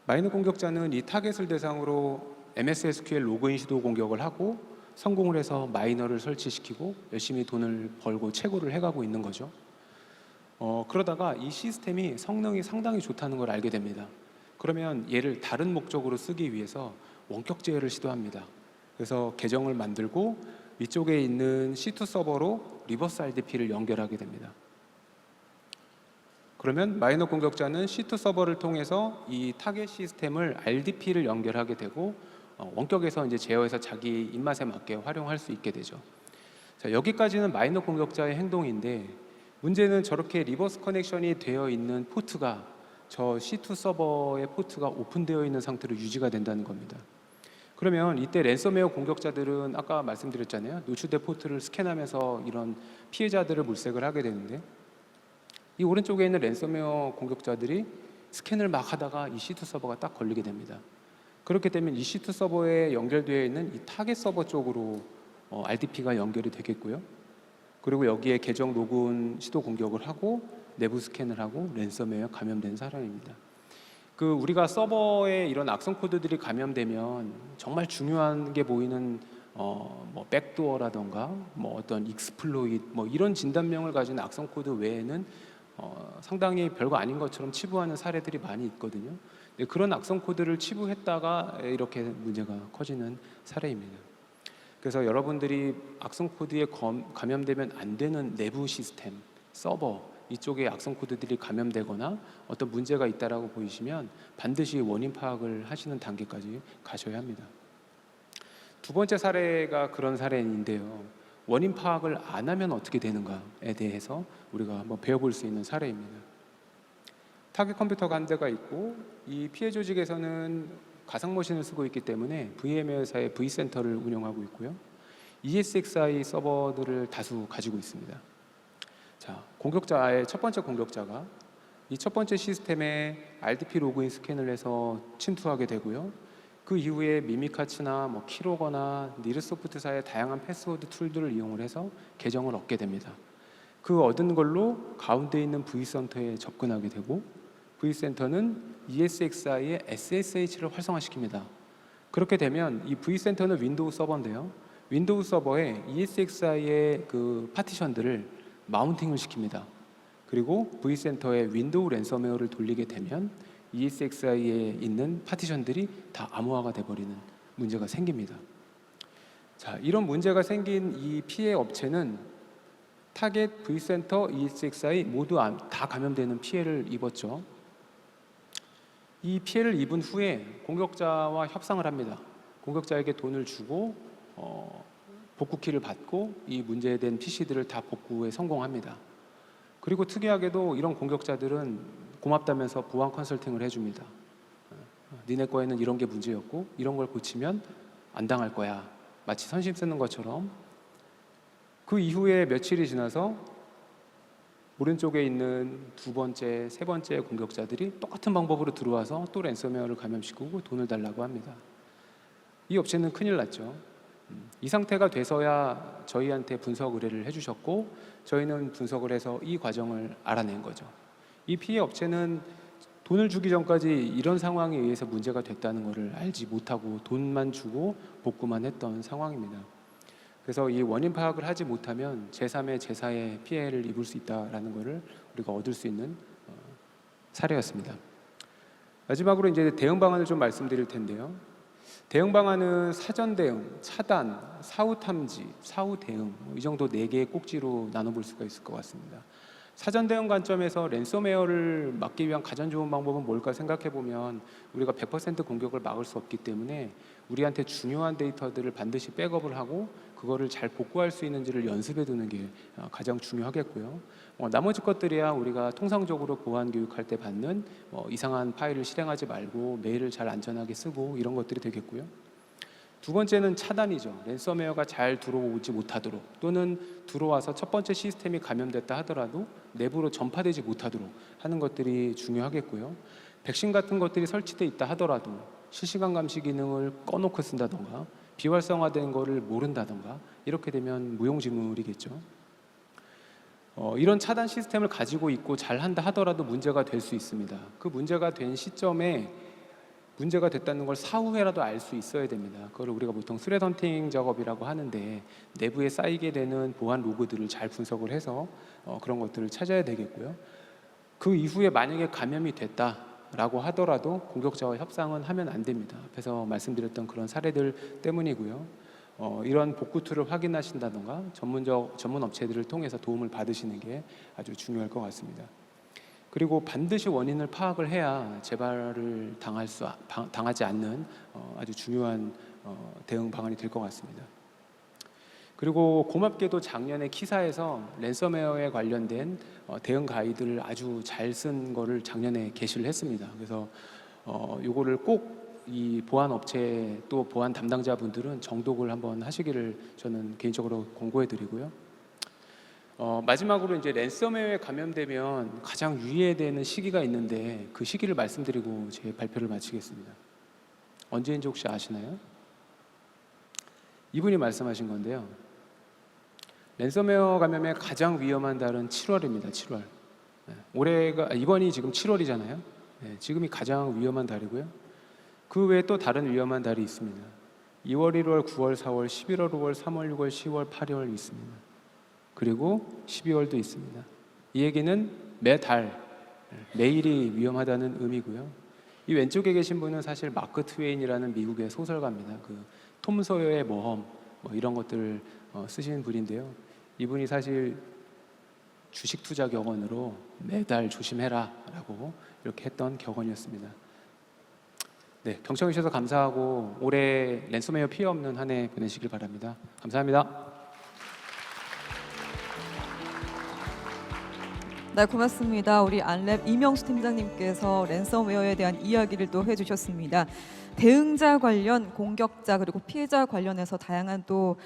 마이너 공격자는 이 타겟을 대상으로 MS SQL 로그인 시도 공격을 하고 성공을 해서 마이너를 설치시키고 열심히 돈을 벌고 채굴을 해가고 있는 거죠. 그러다가 이 시스템이 성능이 상당히 좋다는 걸 알게 됩니다. 그러면 얘를 다른 목적으로 쓰기 위해서 원격 제어를 시도합니다. 그래서 계정을 만들고 위쪽에 있는 C2 서버로 리버스 RDP를 연결하게 됩니다. 그러면 마이너 공격자는 C2 서버를 통해서 이 타겟 시스템을 RDP를 연결하게 되고 원격에서 이제 제어해서 자기 입맛에 맞게 활용할 수 있게 되죠. 자, 여기까지는 마이너 공격자의 행동인데, 문제는 저렇게 리버스 커넥션이 되어 있는 포트가 저 C2 서버의 포트가 오픈되어 있는 상태로 유지가 된다는 겁니다. 그러면 이때 랜섬웨어 공격자들은 아까 말씀드렸잖아요. 노출된 포트를 스캔하면서 이런 피해자들을 물색을 하게 되는데, 이 오른쪽에 있는 랜섬웨어 공격자들이 스캔을 막 하다가 이 C2 서버가 딱 걸리게 됩니다. 그렇게 되면 이 C2 서버에 연결되어 있는 이 타겟 서버 쪽으로 RDP가 연결이 되겠고요. 그리고 여기에 계정 로그인 시도 공격을 하고 내부 스캔을 하고 랜섬웨어에 감염된 사람입니다. 우리가 서버에 이런 악성 코드들이 감염되면 정말 중요한 게 보이는 뭐 백도어라던가 뭐 어떤 익스플로이트 뭐 이런 진단명을 가진 악성 코드 외에는 상당히 별거 아닌 것처럼 치부하는 사례들이 많이 있거든요. 그런 악성 코드를 치부했다가 이렇게 문제가 커지는 사례입니다. 그래서 여러분들이 악성 코드에 감염되면 안 되는 내부 시스템, 서버 이쪽에 악성 코드들이 감염되거나 어떤 문제가 있다라고 보이시면 반드시 원인 파악을 하시는 단계까지 가셔야 합니다. 2번째 사례가 그런 사례인데요. 원인 파악을 안 하면 어떻게 되는가에 대해서 우리가 한번 배워볼 수 있는 사례입니다. 타겟 컴퓨터가 한 대가 있고 이 피해 조직에서는 가상머신을 쓰고 있기 때문에 VM웨어사의 V센터를 운영하고 있고요. ESXi 서버들을 다수 가지고 있습니다. 자, 공격자의 첫 번째 공격자가 이 첫 번째 시스템에 RDP 로그인 스캔을 해서 침투하게 되고요. 그 이후에 미미카츠나 뭐 키로거나 니르소프트사의 다양한 패스워드 툴들을 이용을 해서 계정을 얻게 됩니다. 그 얻은 걸로 가운데 있는 V센터에 접근하게 되고 V센터는 ESXi의 SSH를 활성화시킵니다. 그렇게 되면 이 V센터는 윈도우 서버인데요. 윈도우 서버에 ESXi의 그 파티션들을 마운팅을 시킵니다. 그리고 V센터에 윈도우 랜섬웨어를 돌리게 되면 ESXi에 있는 파티션들이 다 암호화가 돼버리는 문제가 생깁니다. 자, 이런 문제가 생긴 이 피해 업체는 타겟, V센터, ESXi 모두 다 감염되는 피해를 입었죠. 이 피해를 입은 후에 공격자와 협상을 합니다. 공격자에게 돈을 주고 복구키를 받고 이 문제된 PC들을 다 복구에 성공합니다. 그리고 특이하게도 이런 공격자들은 고맙다면서 보안 컨설팅을 해줍니다. 니네 거에는 이런 게 문제였고 이런 걸 고치면 안 당할 거야. 마치 선심 쓰는 것처럼. 그 이후에 며칠이 지나서 오른쪽에 있는 2번째, 3번째 공격자들이 똑같은 방법으로 들어와서 또 랜섬웨어를 감염시키고 돈을 달라고 합니다. 이 업체는 큰일 났죠. 이 상태가 돼서야 저희한테 분석 의뢰를 해주셨고 저희는 분석을 해서 이 과정을 알아낸 거죠. 이 피해 업체는 돈을 주기 전까지 이런 상황에 의해서 문제가 됐다는 것을 알지 못하고 돈만 주고 복구만 했던 상황입니다. 그래서 이 원인 파악을 하지 못하면 제3의 제4의 피해를 입을 수 있다는 것을 우리가 얻을 수 있는 사례였습니다. 마지막으로 이제 대응 방안을 좀 말씀드릴 텐데요. 대응 방안은 사전 대응, 차단, 사후 탐지, 사후 대응 이 정도 4개의 꼭지로 나눠볼 수가 있을 것 같습니다. 사전 대응 관점에서 랜섬웨어를 막기 위한 가장 좋은 방법은 뭘까 생각해 보면 우리가 100% 공격을 막을 수 없기 때문에 우리한테 중요한 데이터들을 반드시 백업을 하고 그거를 잘 복구할 수 있는지를 연습해 두는 게 가장 중요하겠고요. 나머지 것들이야 우리가 통상적으로 보안 교육할 때 받는 이상한 파일을 실행하지 말고 메일을 잘 안전하게 쓰고 이런 것들이 되겠고요. 두 번째는 차단이죠. 랜섬웨어가 잘 들어오지 못하도록 또는 들어와서 첫 번째 시스템이 감염됐다 하더라도 내부로 전파되지 못하도록 하는 것들이 중요하겠고요. 백신 같은 것들이 설치돼 있다 하더라도 실시간 감시 기능을 꺼놓고 쓴다던가 비활성화된 거를 모른다던가 이렇게 되면 무용지물이겠죠. 이런 차단 시스템을 가지고 있고 잘한다 하더라도 문제가 될 수 있습니다. 그 문제가 된 시점에 문제가 됐다는 걸 사후에라도 알 수 있어야 됩니다. 그걸 우리가 보통 스레드 헌팅 작업이라고 하는데 내부에 쌓이게 되는 보안 로그들을 잘 분석을 해서 그런 것들을 찾아야 되겠고요. 그 이후에 만약에 감염이 됐다라고 하더라도 공격자와 협상은 하면 안 됩니다. 앞에서 말씀드렸던 그런 사례들 때문이고요. 이런 복구 툴을 확인하신다던가 전문 업체들을 통해서 도움을 받으시는 게 아주 중요할 것 같습니다. 그리고 반드시 원인을 파악을 해야 재발을 당하지 않는 아주 중요한 대응 방안이 될 것 같습니다. 그리고 고맙게도 작년에 키사에서 랜섬웨어에 관련된 대응 가이드를 아주 잘 쓴 거를 작년에 게시를 했습니다. 그래서 요거를 꼭 이 보안 업체 또 보안 담당자분들은 정독을 한번 하시기를 저는 개인적으로 권고해 드리고요. 마지막으로 이제 랜섬웨어에 감염되면 가장 유의해야 되는 시기가 있는데 그 시기를 말씀드리고 제 발표를 마치겠습니다. 언제인지 혹시 아시나요? 이분이 말씀하신 건데요. 랜섬웨어 감염의 가장 위험한 달은 7월입니다. 7월. 이번이 지금 7월이잖아요. 지금이 가장 위험한 달이고요. 그 외에 또 다른 위험한 달이 있습니다. 2월, 1월, 9월, 4월, 11월, 5월, 3월, 6월, 10월, 8월 있습니다. 그리고 12월도 있습니다. 이 얘기는 매달, 매일이 위험하다는 의미고요. 이 왼쪽에 계신 분은 사실 마크 트웨인이라는 미국의 소설가입니다. 그 톰 소여의 모험 이런 것들을 쓰신 분인데요. 이분이 사실 주식 투자 격언으로 매달 조심해라라고 이렇게 했던 격언이었습니다. 네, 경청해 주셔서 감사하고 올해 랜섬웨어 피해 없는 한 해 보내시길 바랍니다. 감사합니다. 네, 고맙습니다. 우리 안랩 이명수 팀장님께서 랜섬웨어에 대한 이야기를 또 해주셨습니다. 대응자 관련, 공격자 그리고 피해자 관련해서 다양한 또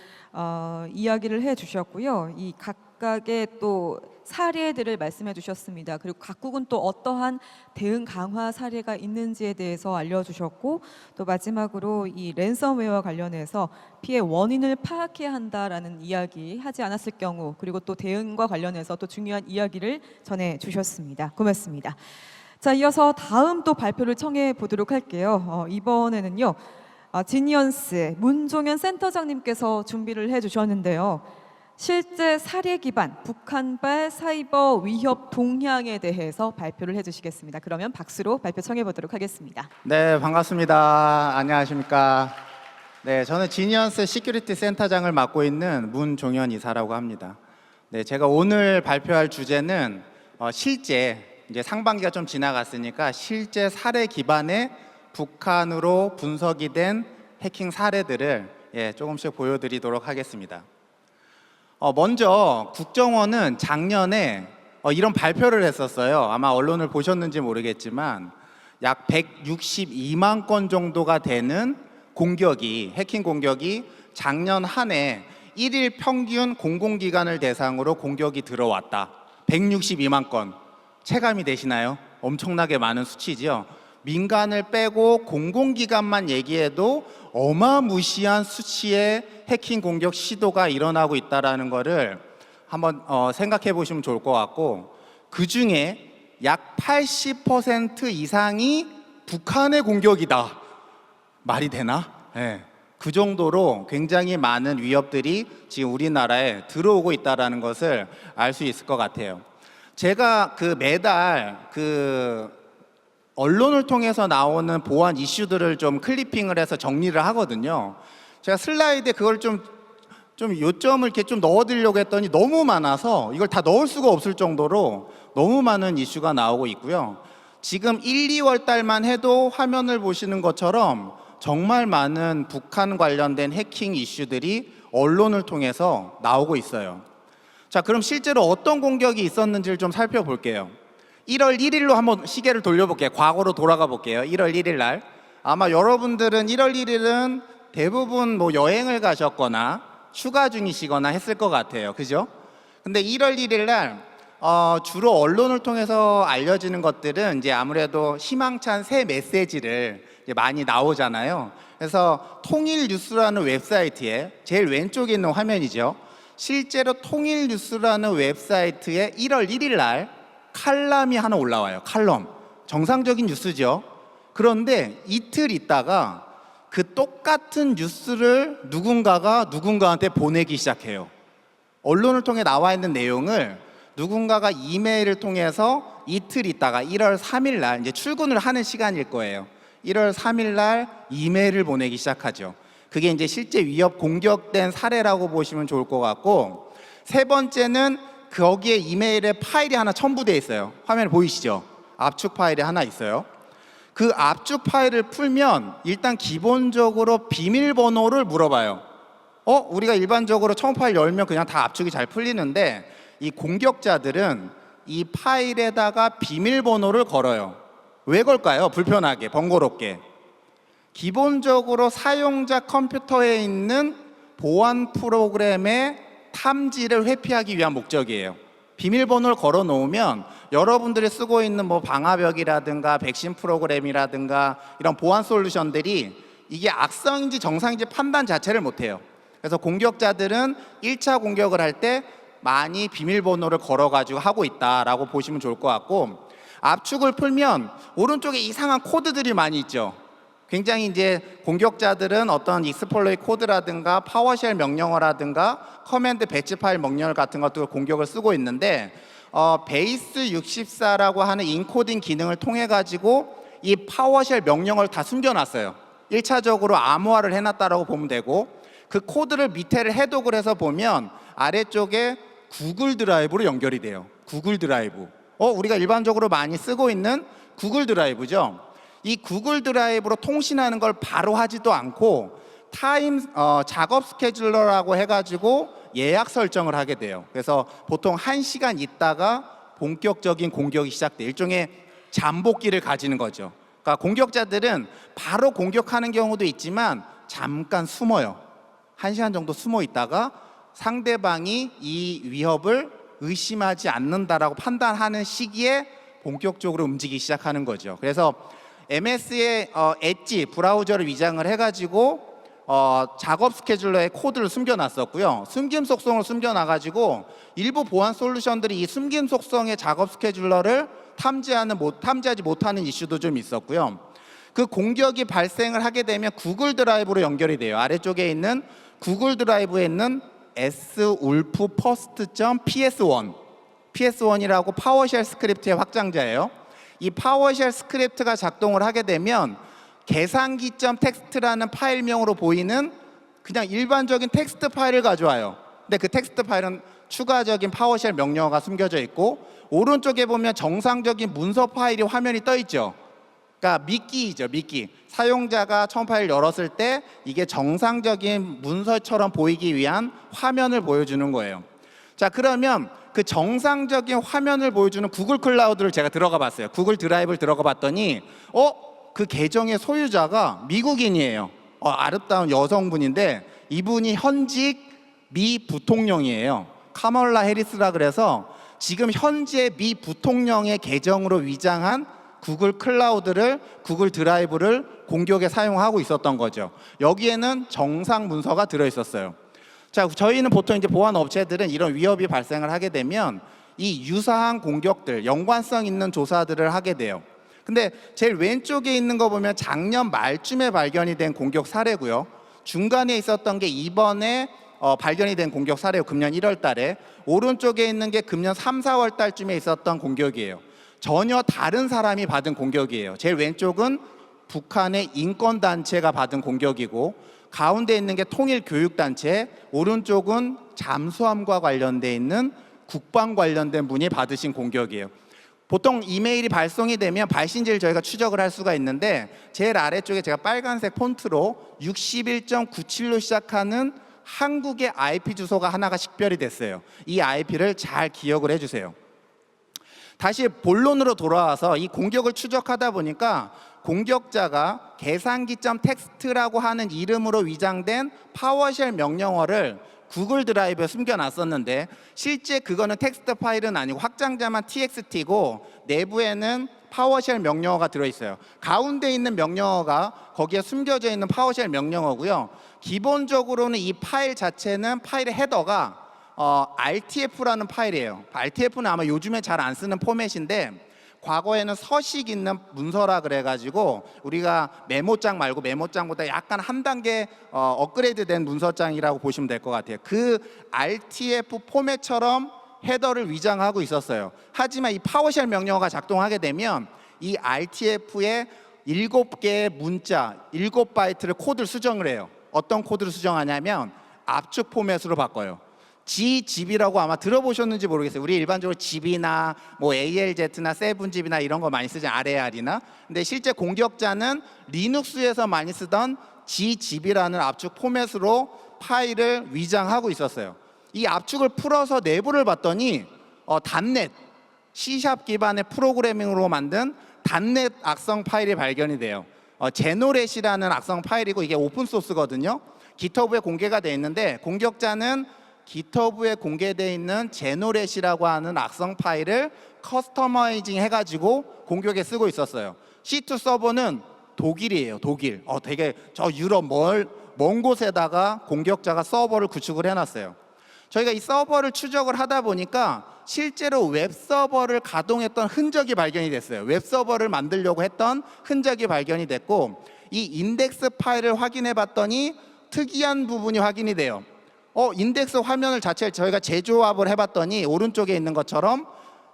이야기를 해주셨고요. 이 각각의 또 사례들을 말씀해 주셨습니다. 그리고 각국은 또 어떠한 대응 강화 사례가 있는지에 대해서 알려주셨고 또 마지막으로 이 랜섬웨어와 관련해서 피해 원인을 파악해야 한다라는 이야기 하지 않았을 경우 그리고 또 대응과 관련해서 또 중요한 이야기를 전해 주셨습니다. 고맙습니다. 자, 이어서 다음 또 발표를 청해 보도록 할게요. 이번에는요. 지니언스 문종현 센터장님께서 준비를 해주셨는데요. 실제 사례 기반 북한발 사이버 위협 동향에 대해서 발표를 해주시겠습니다. 그러면 박수로 발표 청해 보도록 하겠습니다. 네, 반갑습니다. 안녕하십니까. 네, 저는 지니언스 시큐리티 센터장을 맡고 있는 문종현 이사라고 합니다. 네, 제가 오늘 발표할 주제는 실제 이제 상반기가 좀 지나갔으니까 실제 사례 기반의 북한으로 분석이 된 해킹 사례들을 조금씩 보여드리도록 하겠습니다. 먼저 국정원은 작년에 이런 발표를 했었어요. 아마 언론을 보셨는지 모르겠지만 약 162만 건 정도가 되는 공격이, 해킹 공격이 작년 한 해 1일 평균 공공기관을 대상으로 공격이 들어왔다. 162만 건. 체감이 되시나요? 엄청나게 많은 수치죠. 민간을 빼고 공공기관만 얘기해도 어마무시한 수치의 해킹 공격 시도가 일어나고 있다는 것을 한번 생각해 보시면 좋을 것 같고, 그 중에 약 80% 이상이 북한의 공격이다. 말이 되나? 네. 그 정도로 굉장히 많은 위협들이 지금 우리나라에 들어오고 있다는 것을 알 수 있을 것 같아요. 제가 매달 언론을 통해서 나오는 보안 이슈들을 좀 클리핑을 해서 정리를 하거든요. 제가 슬라이드에 그걸 좀 요점을 이렇게 좀 넣어드리려고 했더니 너무 많아서 이걸 다 넣을 수가 없을 정도로 너무 많은 이슈가 나오고 있고요. 지금 1, 2월 달만 해도 화면을 보시는 것처럼 정말 많은 북한 관련된 해킹 이슈들이 언론을 통해서 나오고 있어요. 자, 그럼 실제로 어떤 공격이 있었는지를 좀 살펴볼게요. 1월 1일로 한번 시계를 돌려볼게요. 과거로 돌아가 볼게요. 1월 1일 날. 아마 여러분들은 1월 1일은 대부분 여행을 가셨거나 휴가 중이시거나 했을 것 같아요. 그죠? 근데 1월 1일 날 주로 언론을 통해서 알려지는 것들은 이제 아무래도 희망찬 새 메시지를 이제 많이 나오잖아요. 그래서 통일뉴스라는 웹사이트에 제일 왼쪽에 있는 화면이죠. 실제로 통일뉴스라는 웹사이트에 1월 1일 날 칼럼이 하나 올라와요. 칼럼. 정상적인 뉴스죠. 그런데 이틀 있다가 그 똑같은 뉴스를 누군가한테 보내기 시작해요. 언론을 통해 나와 있는 내용을 누군가가 이메일을 통해서 이틀 있다가 1월 3일 날 이제 출근을 하는 시간일 거예요. 1월 3일 날 이메일을 보내기 시작하죠. 그게 이제 실제 위협 공격된 사례라고 보시면 좋을 것 같고, 세 번째는 거기에 이메일에 파일이 하나 첨부되어 있어요. 화면에 보이시죠? 압축 파일이 하나 있어요. 그 압축 파일을 풀면 일단 기본적으로 비밀번호를 물어봐요. 우리가 일반적으로 첨부 파일 열면 그냥 다 압축이 잘 풀리는데 이 공격자들은 이 파일에다가 비밀번호를 걸어요. 왜 걸까요? 불편하게, 번거롭게. 기본적으로 사용자 컴퓨터에 있는 보안 프로그램의 탐지를 회피하기 위한 목적이에요. 비밀번호를 걸어 놓으면 여러분들이 쓰고 있는 방화벽이라든가 백신 프로그램이라든가 이런 보안 솔루션들이 이게 악성인지 정상인지 판단 자체를 못해요. 그래서 공격자들은 1차 공격을 할 때 많이 비밀번호를 걸어가지고 하고 있다라고 보시면 좋을 것 같고, 압축을 풀면 오른쪽에 이상한 코드들이 많이 있죠. 굉장히 이제 공격자들은 어떤 익스플로이 코드라든가 파워쉘 명령어라든가 커맨드 배치 파일 명령어 같은 것들을 공격을 쓰고 있는데 베이스 64라고 하는 인코딩 기능을 통해 가지고 이 파워쉘 명령어를 다 숨겨놨어요. 1차적으로 암호화를 해놨다라고 보면 되고, 그 코드를 밑에를 해독을 해서 보면 아래쪽에 구글 드라이브로 연결이 돼요. 구글 드라이브. 우리가 일반적으로 많이 쓰고 있는 구글 드라이브죠. 이 구글 드라이브로 통신하는 걸 바로 하지도 않고 작업 스케줄러라고 해가지고 예약 설정을 하게 돼요. 그래서 보통 1시간 있다가 본격적인 공격이 시작돼. 일종의 잠복기를 가지는 거죠. 그러니까 공격자들은 바로 공격하는 경우도 있지만 잠깐 숨어요. 1시간 정도 숨어 있다가 상대방이 이 위협을 의심하지 않는다라고 판단하는 시기에 본격적으로 움직이기 시작하는 거죠. 그래서 MS의 엣지 브라우저를 위장을 해가지고 작업 스케줄러에 코드를 숨겨놨었고요. 숨김 속성을 숨겨놔가지고 일부 보안 솔루션들이 이 숨김 속성의 작업 스케줄러를 탐지하지 못하는 이슈도 좀 있었고요. 그 공격이 발생을 하게 되면 구글 드라이브로 연결이 돼요. 아래쪽에 있는 구글 드라이브에 있는 ps1.ps1이라고 파워쉘 스크립트의 확장자예요. 이 파워쉘 스크립트가 작동을 하게 되면 계산기.점 텍스트라는 파일명으로 보이는 그냥 일반적인 텍스트 파일을 가져와요. 근데 그 텍스트 파일은 추가적인 파워쉘 명령어가 숨겨져 있고, 오른쪽에 보면 정상적인 문서 파일이 화면이 떠 있죠. 그러니까 미끼이죠, 미끼. 사용자가 처음 파일 열었을 때 이게 정상적인 문서처럼 보이기 위한 화면을 보여주는 거예요. 자, 그러면 그 정상적인 화면을 보여주는 구글 클라우드를 제가 들어가 봤어요. 구글 드라이브를 들어가 봤더니 그 계정의 소유자가 미국인이에요. 아름다운 여성분인데 이분이 현직 미 부통령이에요. 카멀라 해리스라 그래서 지금 현재 미 부통령의 계정으로 위장한 구글 클라우드를, 구글 드라이브를 공격에 사용하고 있었던 거죠. 여기에는 정상 문서가 들어있었어요. 자, 저희는 보통 이제 보안 업체들은 이런 위협이 발생을 하게 되면 이 유사한 공격들, 연관성 있는 조사들을 하게 돼요. 근데 제일 왼쪽에 있는 거 보면 작년 말쯤에 발견이 된 공격 사례고요. 중간에 있었던 게 이번에 발견이 된 공격 사례고, 금년 1월 달에. 오른쪽에 있는 게 금년 3, 4월 달쯤에 있었던 공격이에요. 전혀 다른 사람이 받은 공격이에요. 제일 왼쪽은 북한의 인권단체가 받은 공격이고, 가운데 있는 게 통일교육단체, 오른쪽은 잠수함과 관련돼 있는 국방 관련된 분이 받으신 공격이에요. 보통 이메일이 발송이 되면 발신지를 저희가 추적을 할 수가 있는데, 제일 아래쪽에 제가 빨간색 폰트로 61.97로 시작하는 한국의 IP 주소가 하나가 식별이 됐어요. 이 IP를 잘 기억을 해주세요. 다시 본론으로 돌아와서 이 공격을 추적하다 보니까 공격자가 계산기점 텍스트라고 하는 이름으로 위장된 파워쉘 명령어를 구글 드라이브에 숨겨놨었는데, 실제 그거는 텍스트 파일은 아니고 확장자만 txt고 내부에는 파워쉘 명령어가 들어있어요. 가운데 있는 명령어가 거기에 숨겨져 있는 파워쉘 명령어고요. 기본적으로는 이 파일 자체는, 파일의 헤더가 RTF라는 파일이에요. RTF는 아마 요즘에 잘 안 쓰는 포맷인데, 과거에는 서식 있는 문서라 그래가지고 우리가 메모장 말고 메모장보다 약간 한 단계 업그레이드된 문서장이라고 보시면 될 것 같아요. 그 RTF 포맷처럼 헤더를 위장하고 있었어요. 하지만 이 파워쉘 명령어가 작동하게 되면 이 RTF에 7개의 문자, 7바이트를 코드를 수정을 해요. 어떤 코드를 수정하냐면 압축 포맷으로 바꿔요. GZIP이라고 아마 들어보셨는지 모르겠어요. 우리 일반적으로 ZIP이나 뭐 ALZ나 7ZIP이나 이런 거 많이 쓰죠. RAR이나. 근데 실제 공격자는 리눅스에서 많이 쓰던 GZIP이라는 압축 포맷으로 파일을 위장하고 있었어요. 이 압축을 풀어서 내부를 봤더니 .NET, C# 기반의 프로그래밍으로 만든 .NET 악성 파일이 발견이 돼요. 제노렛이라는 악성 파일이고, 이게 오픈 소스거든요. GitHub에 공개가 돼 있는데, 공격자는 GitHub에 공개되어 있는 제노렛이라고 하는 악성 파일을 커스터마이징 해가지고 공격에 쓰고 있었어요. C2 서버는 독일이에요. 독일. 되게 저 유럽 먼 곳에다가 공격자가 서버를 구축을 해놨어요. 저희가 이 서버를 추적을 하다 보니까 실제로 웹 서버를 가동했던 흔적이 발견이 됐어요. 웹 서버를 만들려고 했던 흔적이 발견이 됐고, 이 인덱스 파일을 확인해 봤더니 특이한 부분이 확인이 돼요. 인덱스 화면을 자체를 저희가 재조합을 해봤더니 오른쪽에 있는 것처럼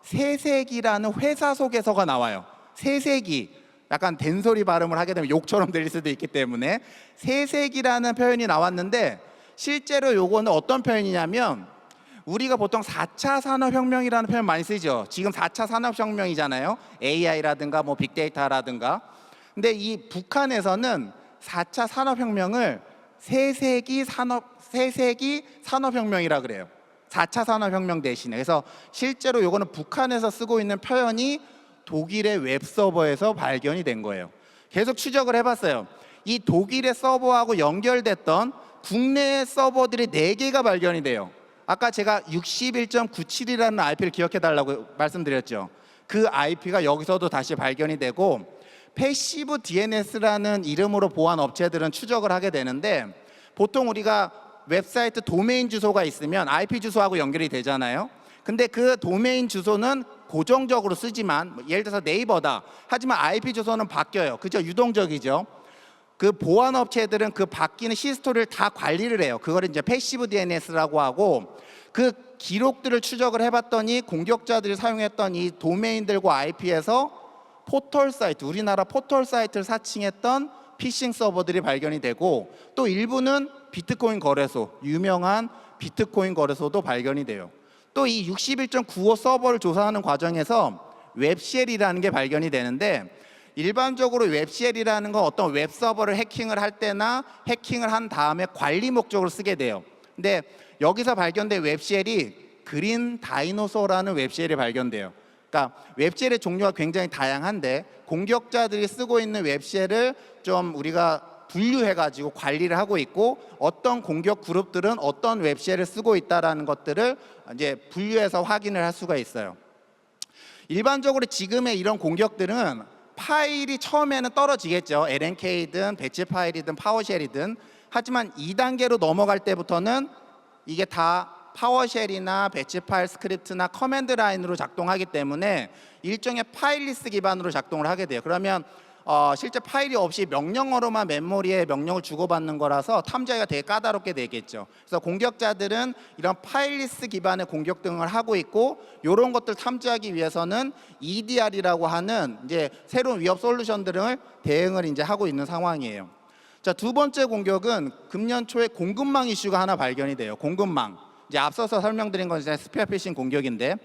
세세기라는 회사 소개서가 나와요. 세세기, 약간 된소리 발음을 하게 되면 욕처럼 들릴 수도 있기 때문에 세세기라는 표현이 나왔는데, 실제로 요거는 어떤 표현이냐면, 우리가 보통 4차 산업혁명이라는 표현 많이 쓰죠. 지금 4차 산업혁명이잖아요. AI라든가 뭐 빅데이터라든가. 근데 이 북한에서는 4차 산업혁명을 세세기 산업혁명이라 그래요. 4차 산업혁명 대신에. 그래서 실제로 요거는 북한에서 쓰고 있는 표현이 독일의 웹서버에서 발견이 된 거예요. 계속 추적을 해봤어요. 이 독일의 서버하고 연결됐던 국내 서버들이 4개가 발견이 돼요. 아까 제가 61.97이라는 IP를 기억해 달라고 말씀드렸죠. 그 IP가 여기서도 다시 발견이 되고, 패시브 DNS라는 이름으로 보안 업체들은 추적을 하게 되는데, 보통 우리가 웹사이트 도메인 주소가 있으면 IP 주소하고 연결이 되잖아요. 근데 그 도메인 주소는 고정적으로 쓰지만, 예를 들어서 네이버다. 하지만 IP 주소는 바뀌어요. 그죠? 유동적이죠. 그 보안 업체들은 그 바뀌는 히스토리를 다 관리를 해요. 그걸 이제 패시브 DNS라고 하고, 그 기록들을 추적을 해봤더니 공격자들이 사용했던 이 도메인들과 IP에서 포털 사이트, 우리나라 포털 사이트를 사칭했던 피싱 서버들이 발견이 되고, 또 일부는 비트코인 거래소, 유명한 비트코인 거래소도 발견이 돼요. 또 이 61.95 서버를 조사하는 과정에서 웹쉘이라는 게 발견이 되는데, 일반적으로 웹쉘이라는 건 어떤 웹 서버를 해킹을 할 때나 해킹을 한 다음에 관리 목적으로 쓰게 돼요. 근데 여기서 발견된 웹쉘이 그린 다이노소라는 웹쉘이 발견돼요. 그러니까 웹쉘의 종류가 굉장히 다양한데, 공격자들이 쓰고 있는 웹쉘을 좀 우리가 분류해가지고 관리를 하고 있고, 어떤 공격 그룹들은 어떤 웹쉘을 쓰고 있다라는 것들을 이제 분류해서 확인을 할 수가 있어요. 일반적으로 지금의 이런 공격들은 파일이 처음에는 떨어지겠죠. LNK든 배치 파일이든 파워쉘이든. 하지만 2단계로 넘어갈 때부터는 이게 다 파워쉘이나 배치 파일 스크립트나 커맨드 라인으로 작동하기 때문에 일종의 파일리스 기반으로 작동을 하게 돼요. 그러면 실제 파일이 없이 명령어로만 메모리에 명령을 주고받는 거라서 탐지하기가 되게 까다롭게 되겠죠. 그래서 공격자들은 이런 파일리스 기반의 공격 등을 하고 있고, 이런 것들 탐지하기 위해서는 EDR이라고 하는 이제 새로운 위협 솔루션들을 대응을 이제 하고 있는 상황이에요. 자, 두 번째 공격은 금년 초에 공급망 이슈가 하나 발견이 돼요. 공급망. 이제 앞서서 설명드린 건 이제 스피어 피싱 공격인데,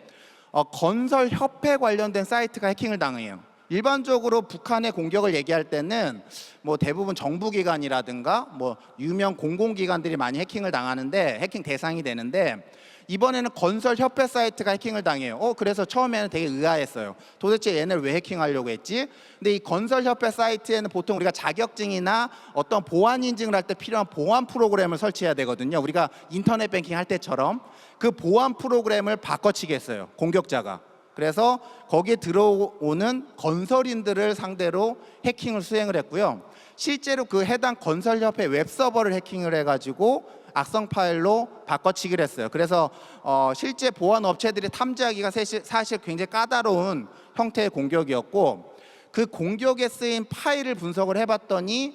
건설 협회 관련된 사이트가 해킹을 당해요. 일반적으로 북한의 공격을 얘기할 때는 뭐 대부분 정부기관이라든가 뭐 유명 공공기관들이 많이 해킹을 당하는데, 해킹 대상이 되는데, 이번에는 건설협회 사이트가 해킹을 당해요. 그래서 처음에는 되게 의아했어요. 도대체 얘네를 왜 해킹하려고 했지? 근데 이 건설협회 사이트에는 보통 우리가 자격증이나 어떤 보안 인증을 할 때 필요한 보안 프로그램을 설치해야 되거든요. 우리가 인터넷 뱅킹 할 때처럼 그 보안 프로그램을 바꿔치기 했어요, 공격자가. 그래서 거기에 들어오는 건설인들을 상대로 해킹을 수행을 했고요. 실제로 그 해당 건설협회 웹서버를 해킹을 해가지고 악성 파일로 바꿔치기를 했어요. 그래서 실제 보안 업체들이 탐지하기가 사실 굉장히 까다로운 형태의 공격이었고, 그 공격에 쓰인 파일을 분석을 해봤더니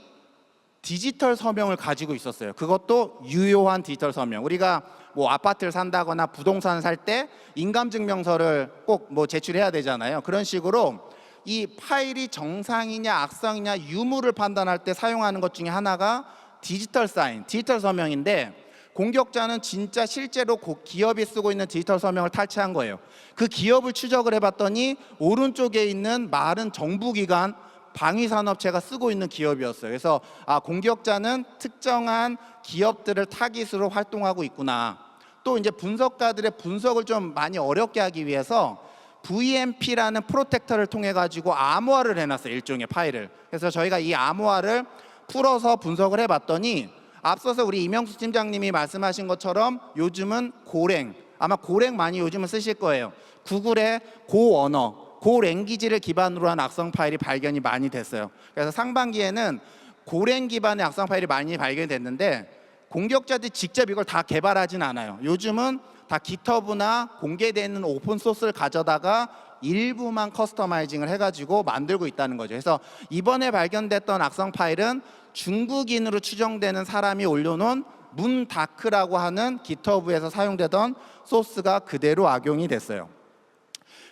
디지털 서명을 가지고 있었어요. 그것도 유효한 디지털 서명. 우리가 뭐 아파트를 산다거나 부동산을 살 때 인감증명서를 꼭 뭐 제출해야 되잖아요. 그런 식으로 이 파일이 정상이냐 악성이냐 유무를 판단할 때 사용하는 것 중에 하나가 디지털 사인, 디지털 서명인데, 공격자는 진짜 실제로 기업이 쓰고 있는 디지털 서명을 탈취한 거예요. 그 기업을 추적을 해봤더니 오른쪽에 있는 말은 정부기관, 방위산업체가 쓰고 있는 기업이었어요. 그래서 공격자는 특정한 기업들을 타깃으로 활동하고 있구나. 또 이제 분석가들의 분석을 좀 많이 어렵게 하기 위해서 VMP라는 프로텍터를 통해 가지고 암호화를 해놨어요, 일종의 파일을. 그래서 저희가 이 암호화를 풀어서 분석을 해봤더니, 앞서서 우리 이명수 팀장님이 말씀하신 것처럼 요즘은 고랭, 아마 고랭 많이 요즘은 쓰실 거예요. 구글의 고언어, 고랭귀지를 기반으로 한 악성 파일이 발견이 많이 됐어요. 그래서 상반기에는 고랭 기반의 악성 파일이 많이 발견이 됐는데, 공격자들이 직접 이걸 다 개발하진 않아요. 요즘은 다 GitHub나 공개되는 오픈 소스를 가져다가 일부만 커스터마이징을 해가지고 만들고 있다는 거죠. 그래서 이번에 발견됐던 악성 파일은 중국인으로 추정되는 사람이 올려놓은 문다크라고 하는 GitHub에서 사용되던 소스가 그대로 악용이 됐어요.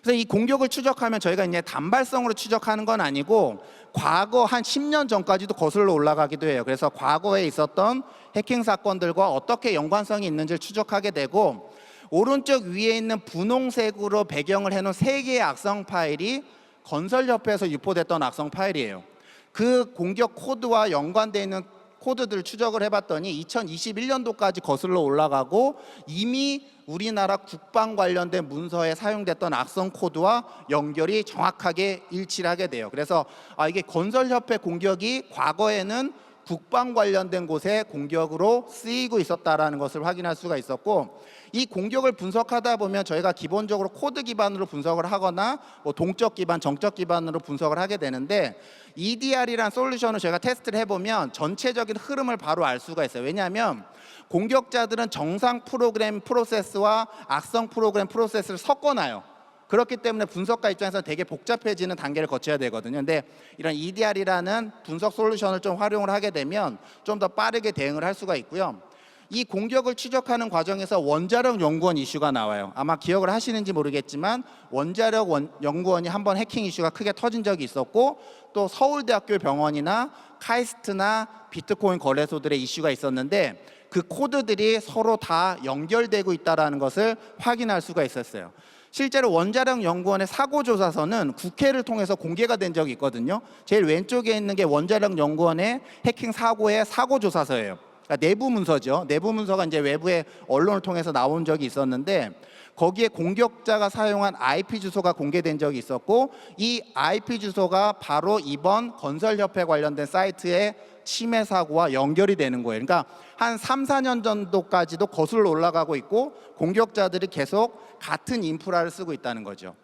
그래서 이 공격을 추적하면 저희가 이제 단발성으로 추적하는 건 아니고, 과거 한 10년 전까지도 거슬러 올라가기도 해요. 그래서 과거에 있었던 해킹 사건들과 어떻게 연관성이 있는지를 추적하게 되고, 오른쪽 위에 있는 분홍색으로 배경을 해놓은 3개의 악성 파일이 건설협회에서 유포됐던 악성 파일이에요. 그 공격 코드와 연관되어 있는 코드들을 추적을 해봤더니 2021년도까지 거슬러 올라가고, 이미 우리나라 국방 관련된 문서에 사용됐던 악성 코드와 연결이 정확하게 일치를 하게 돼요. 그래서 이게 건설협회 공격이 과거에는 국방 관련된 곳에 공격으로 쓰이고 있었다라는 것을 확인할 수가 있었고, 이 공격을 분석하다 보면 저희가 기본적으로 코드 기반으로 분석을 하거나 뭐 동적 기반, 정적 기반으로 분석을 하게 되는데, EDR이라는 솔루션을 저희가 테스트를 해보면 전체적인 흐름을 바로 알 수가 있어요. 왜냐하면 공격자들은 정상 프로그램 프로세스와 악성 프로그램 프로세스를 섞어놔요. 그렇기 때문에 분석가 입장에서 되게 복잡해지는 단계를 거쳐야 되거든요. 근데 이런 EDR이라는 분석 솔루션을 좀 활용을 하게 되면 좀 더 빠르게 대응을 할 수가 있고요. 이 공격을 추적하는 과정에서 원자력 연구원 이슈가 나와요. 아마 기억을 하시는지 모르겠지만 원자력 연구원이 한번 해킹 이슈가 크게 터진 적이 있었고, 또 서울대학교 병원이나 카이스트나 비트코인 거래소들의 이슈가 있었는데, 그 코드들이 서로 다 연결되고 있다는 것을 확인할 수가 있었어요. 실제로 원자력 연구원의 사고조사서는 국회를 통해서 공개가 된 적이 있거든요. 제일 왼쪽에 있는 게 원자력 연구원의 해킹 사고의 사고조사서예요. 그러니까 내부 문서죠. 내부 문서가 이제 외부의 언론을 통해서 나온 적이 있었는데, 거기에 공격자가 사용한 IP 주소가 공개된 적이 있었고, 이 IP 주소가 바로 이번 건설협회 관련된 사이트의 침해 사고와 연결이 되는 거예요. 그러니까 한 3, 4년 정도까지도 거슬러 올라가고 있고, 공격자들이 계속 같은 인프라를 쓰고 있다는 거죠.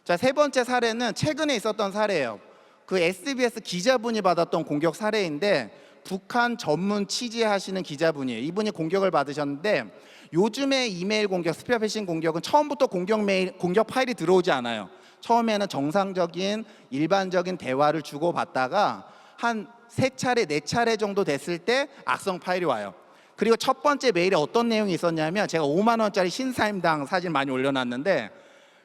자, 세 번째 사례는 최근에 있었던 사례예요. 그 SBS 기자분이 받았던 공격 사례인데 북한 전문 취재하시는 기자분이에요. 이분이 공격을 받으셨는데 요즘에 이메일 공격, 스피어 피싱 공격은 처음부터 공격 파일이 들어오지 않아요. 처음에는 정상적인 일반적인 대화를 주고받다가 한 3차례, 4차례 정도 됐을 때 악성 파일이 와요. 그리고 첫 번째 메일에 어떤 내용이 있었냐면 제가 5만 원짜리 신사임당 사진 많이 올려놨는데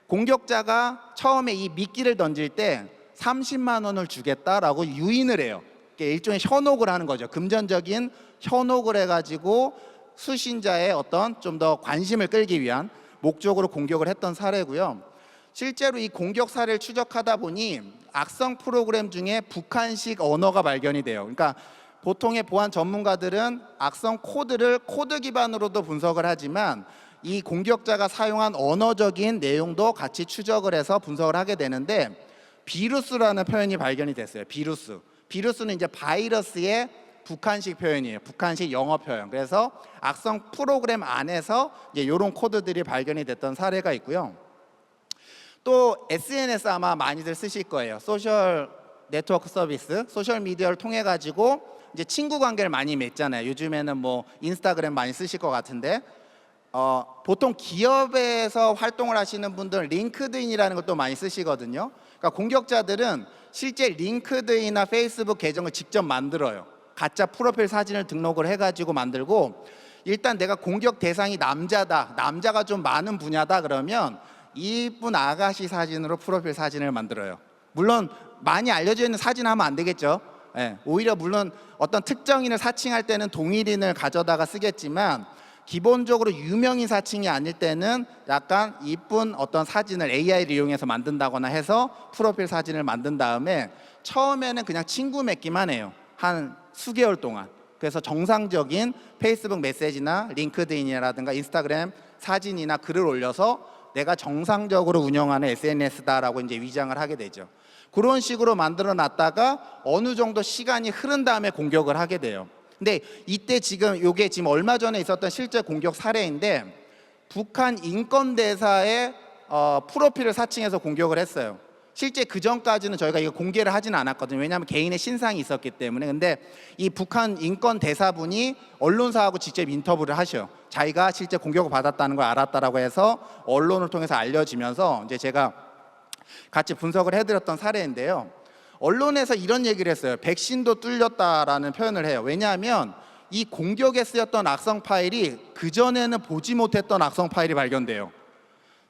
공격자가 처음에 이 미끼를 던질 때 30만 원을 주겠다라고 유인을 해요. 일종의 현혹을 하는 거죠. 금전적인 현혹을 해가지고 수신자의 어떤 좀 더 관심을 끌기 위한 목적으로 공격을 했던 사례고요. 실제로 이 공격 사례를 추적하다 보니 악성 프로그램 중에 북한식 언어가 발견이 돼요. 그러니까 보통의 보안 전문가들은 악성 코드를 코드 기반으로도 분석을 하지만 이 공격자가 사용한 언어적인 내용도 같이 추적을 해서 분석을 하게 되는데 비루스라는 표현이 발견이 됐어요. 비루스. 비루스는 이제 바이러스의 북한식 표현이에요. 북한식 영어 표현. 그래서 악성 프로그램 안에서 이제 이런 코드들이 발견이 됐던 사례가 있고요. 또 SNS 아마 많이들 쓰실 거예요. 소셜 네트워크 서비스, 소셜 미디어를 통해 가지고 이제 친구 관계를 많이 맺잖아요. 요즘에는 뭐 인스타그램 많이 쓰실 것 같은데 보통 기업에서 활동을 하시는 분들은 링크드인이라는 것도 많이 쓰시거든요. 그러니까 공격자들은 실제 링크드인이나 페이스북 계정을 직접 만들어요. 가짜 프로필 사진을 등록을 해가지고 만들고 일단 내가 공격 대상이 남자다, 남자가 좀 많은 분야다 그러면 이쁜 아가씨 사진으로 프로필 사진을 만들어요. 물론 많이 알려져 있는 사진 하면 안 되겠죠. 예, 오히려 물론 어떤 특정인을 사칭할 때는 동일인을 가져다가 쓰겠지만 기본적으로 유명인 사칭이 아닐 때는 약간 이쁜 어떤 사진을 AI를 이용해서 만든다거나 해서 프로필 사진을 만든 다음에 처음에는 그냥 친구 맺기만 해요. 한 수개월 동안. 그래서 정상적인 페이스북 메시지나 링크드인이라든가 인스타그램 사진이나 글을 올려서 내가 정상적으로 운영하는 SNS다라고 이제 위장을 하게 되죠. 그런 식으로 만들어 놨다가 어느 정도 시간이 흐른 다음에 공격을 하게 돼요. 근데 이때 지금 이게 지금 얼마 전에 있었던 실제 공격 사례인데 북한 인권대사의 프로필을 사칭해서 공격을 했어요. 실제 그 전까지는 저희가 이거 공개를 하지는 않았거든요. 왜냐하면 개인의 신상이 있었기 때문에. 근데 이 북한 인권대사분이 언론사하고 직접 인터뷰를 하셔요. 자기가 실제 공격을 받았다는 걸 알았다라고 해서 언론을 통해서 알려지면서 이제 제가 같이 분석을 해드렸던 사례인데요. 언론에서 이런 얘기를 했어요. 백신도 뚫렸다라는 표현을 해요. 왜냐하면 이 공격에 쓰였던 악성 파일이 그전에는 보지 못했던 악성 파일이 발견돼요.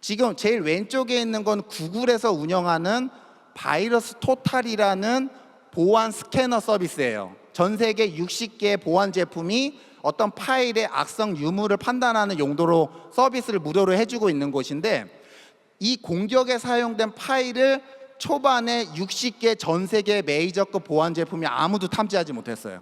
지금 제일 왼쪽에 있는 건 구글에서 운영하는 바이러스 토탈이라는 보안 스캐너 서비스예요. 전 세계 60개의 보안 제품이 어떤 파일의 악성 유무를 판단하는 용도로 서비스를 무료로 해주고 있는 곳인데 이 공격에 사용된 파일을 초반에 60개 전 세계 메이저급 보안 제품이 아무도 탐지하지 못했어요.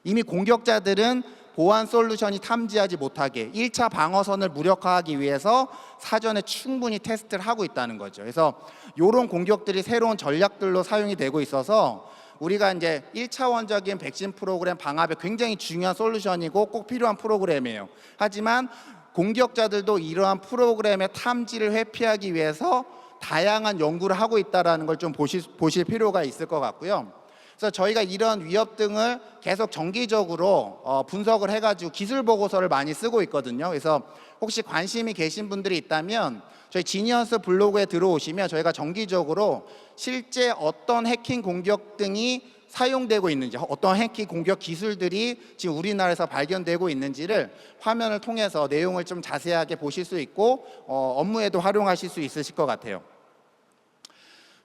이미 공격자들은 보안 솔루션이 탐지하지 못하게 1차 방어선을 무력화하기 위해서 사전에 충분히 테스트를 하고 있다는 거죠. 그래서 이런 공격들이 새로운 전략들로 사용이 되고 있어서 우리가 이제 1차원적인 백신 프로그램 방합에 굉장히 중요한 솔루션이고 꼭 필요한 프로그램이에요. 하지만 공격자들도 이러한 프로그램의 탐지를 회피하기 위해서 다양한 연구를 하고 있다는 걸 좀 보실 필요가 있을 것 같고요. 그래서 저희가 이런 위협 등을 계속 정기적으로 분석을 해가지고 기술 보고서를 많이 쓰고 있거든요. 그래서 혹시 관심이 계신 분들이 있다면 저희 지니어스 블로그에 들어오시면 저희가 정기적으로 실제 어떤 해킹 공격 등이 사용되고 있는지, 어떤 해킹 공격 기술들이 지금 우리나라에서 발견되고 있는지를 화면을 통해서 내용을 좀 자세하게 보실 수 있고 업무에도 활용하실 수 있으실 것 같아요.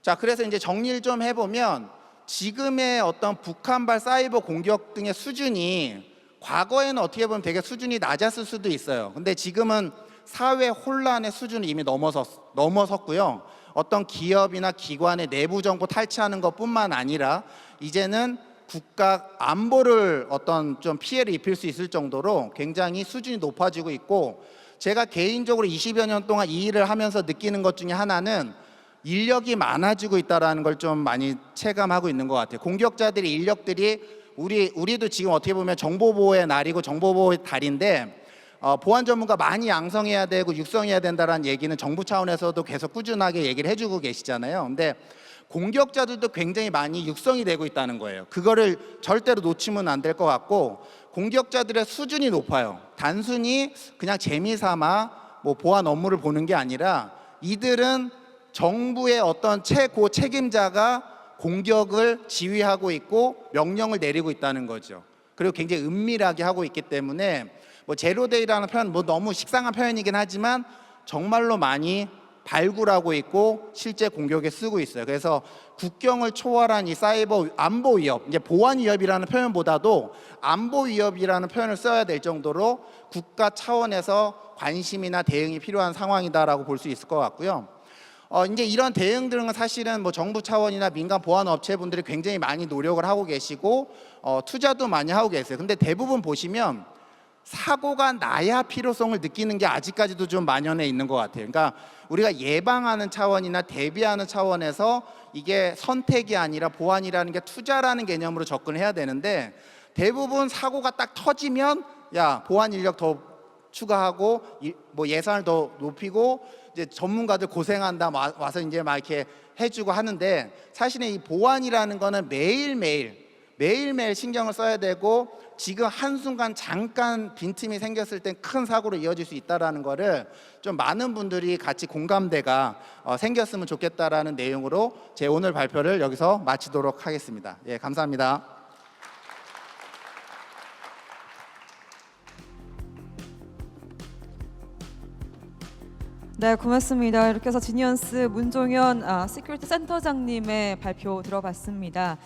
자, 그래서 이제 정리를 좀 해보면 지금의 어떤 북한발 사이버 공격 등의 수준이 과거에는 어떻게 보면 되게 수준이 낮았을 수도 있어요. 근데 지금은 사회 혼란의 수준을 이미 넘어섰고요. 어떤 기업이나 기관의 내부 정보 탈취하는 것뿐만 아니라 이제는 국가 안보를 어떤 좀 피해를 입힐 수 있을 정도로 굉장히 수준이 높아지고 있고 제가 개인적으로 20여 년 동안 이 일을 하면서 느끼는 것 중에 하나는 인력이 많아지고 있다는 걸 좀 많이 체감하고 있는 것 같아요. 공격자들의 인력들이 우리도 지금 어떻게 보면 정보보호의 날이고 정보보호의 달인데 보안 전문가 많이 양성해야 되고 육성해야 된다는 얘기는 정부 차원에서도 계속 꾸준하게 얘기를 해주고 계시잖아요. 근데 공격자들도 굉장히 많이 육성이 되고 있다는 거예요. 그거를 절대로 놓치면 안 될 것 같고, 공격자들의 수준이 높아요. 단순히 그냥 재미삼아 뭐 보안 업무를 보는 게 아니라 이들은 정부의 어떤 최고 책임자가 공격을 지휘하고 있고 명령을 내리고 있다는 거죠. 그리고 굉장히 은밀하게 하고 있기 때문에 뭐 제로데이라는 표현 뭐 너무 식상한 표현이긴 하지만 정말로 많이 발굴하고 있고 실제 공격에 쓰고 있어요. 그래서 국경을 초월한 이 사이버 안보 위협, 이제 보안 위협이라는 표현보다도 안보 위협이라는 표현을 써야 될 정도로 국가 차원에서 관심이나 대응이 필요한 상황이다라고 볼 수 있을 것 같고요. 이제 이런 대응들은 사실은 뭐 정부 차원이나 민간 보안 업체분들이 굉장히 많이 노력을 하고 계시고 투자도 많이 하고 계세요. 근데 대부분 보시면 사고가 나야 필요성을 느끼는 게 아직까지도 좀 만연해 있는 것 같아요. 그러니까 우리가 예방하는 차원이나 대비하는 차원에서 이게 선택이 아니라 보안이라는 게 투자라는 개념으로 접근해야 되는데, 대부분 사고가 딱 터지면 야 보안 인력 더 추가하고 뭐 예산을 더 높이고 이제 전문가들 고생한다 와서 이제 막 이렇게 해주고 하는데, 사실은 이 보안이라는 거는 매일매일 신경을 써야 되고, 지금 한순간 잠깐 빈틈이 생겼을 땐 큰 사고로 이어질 수 있다는 거를 좀 많은 분들이 같이 공감대가 생겼으면 좋겠다라는 내용으로 제 오늘 발표를 여기서 마치도록 하겠습니다. 예, 감사합니다. 네, 고맙습니다. 이렇게 해서 지니언스 문종현 시큐리티 센터장님의 발표 들어봤습니다.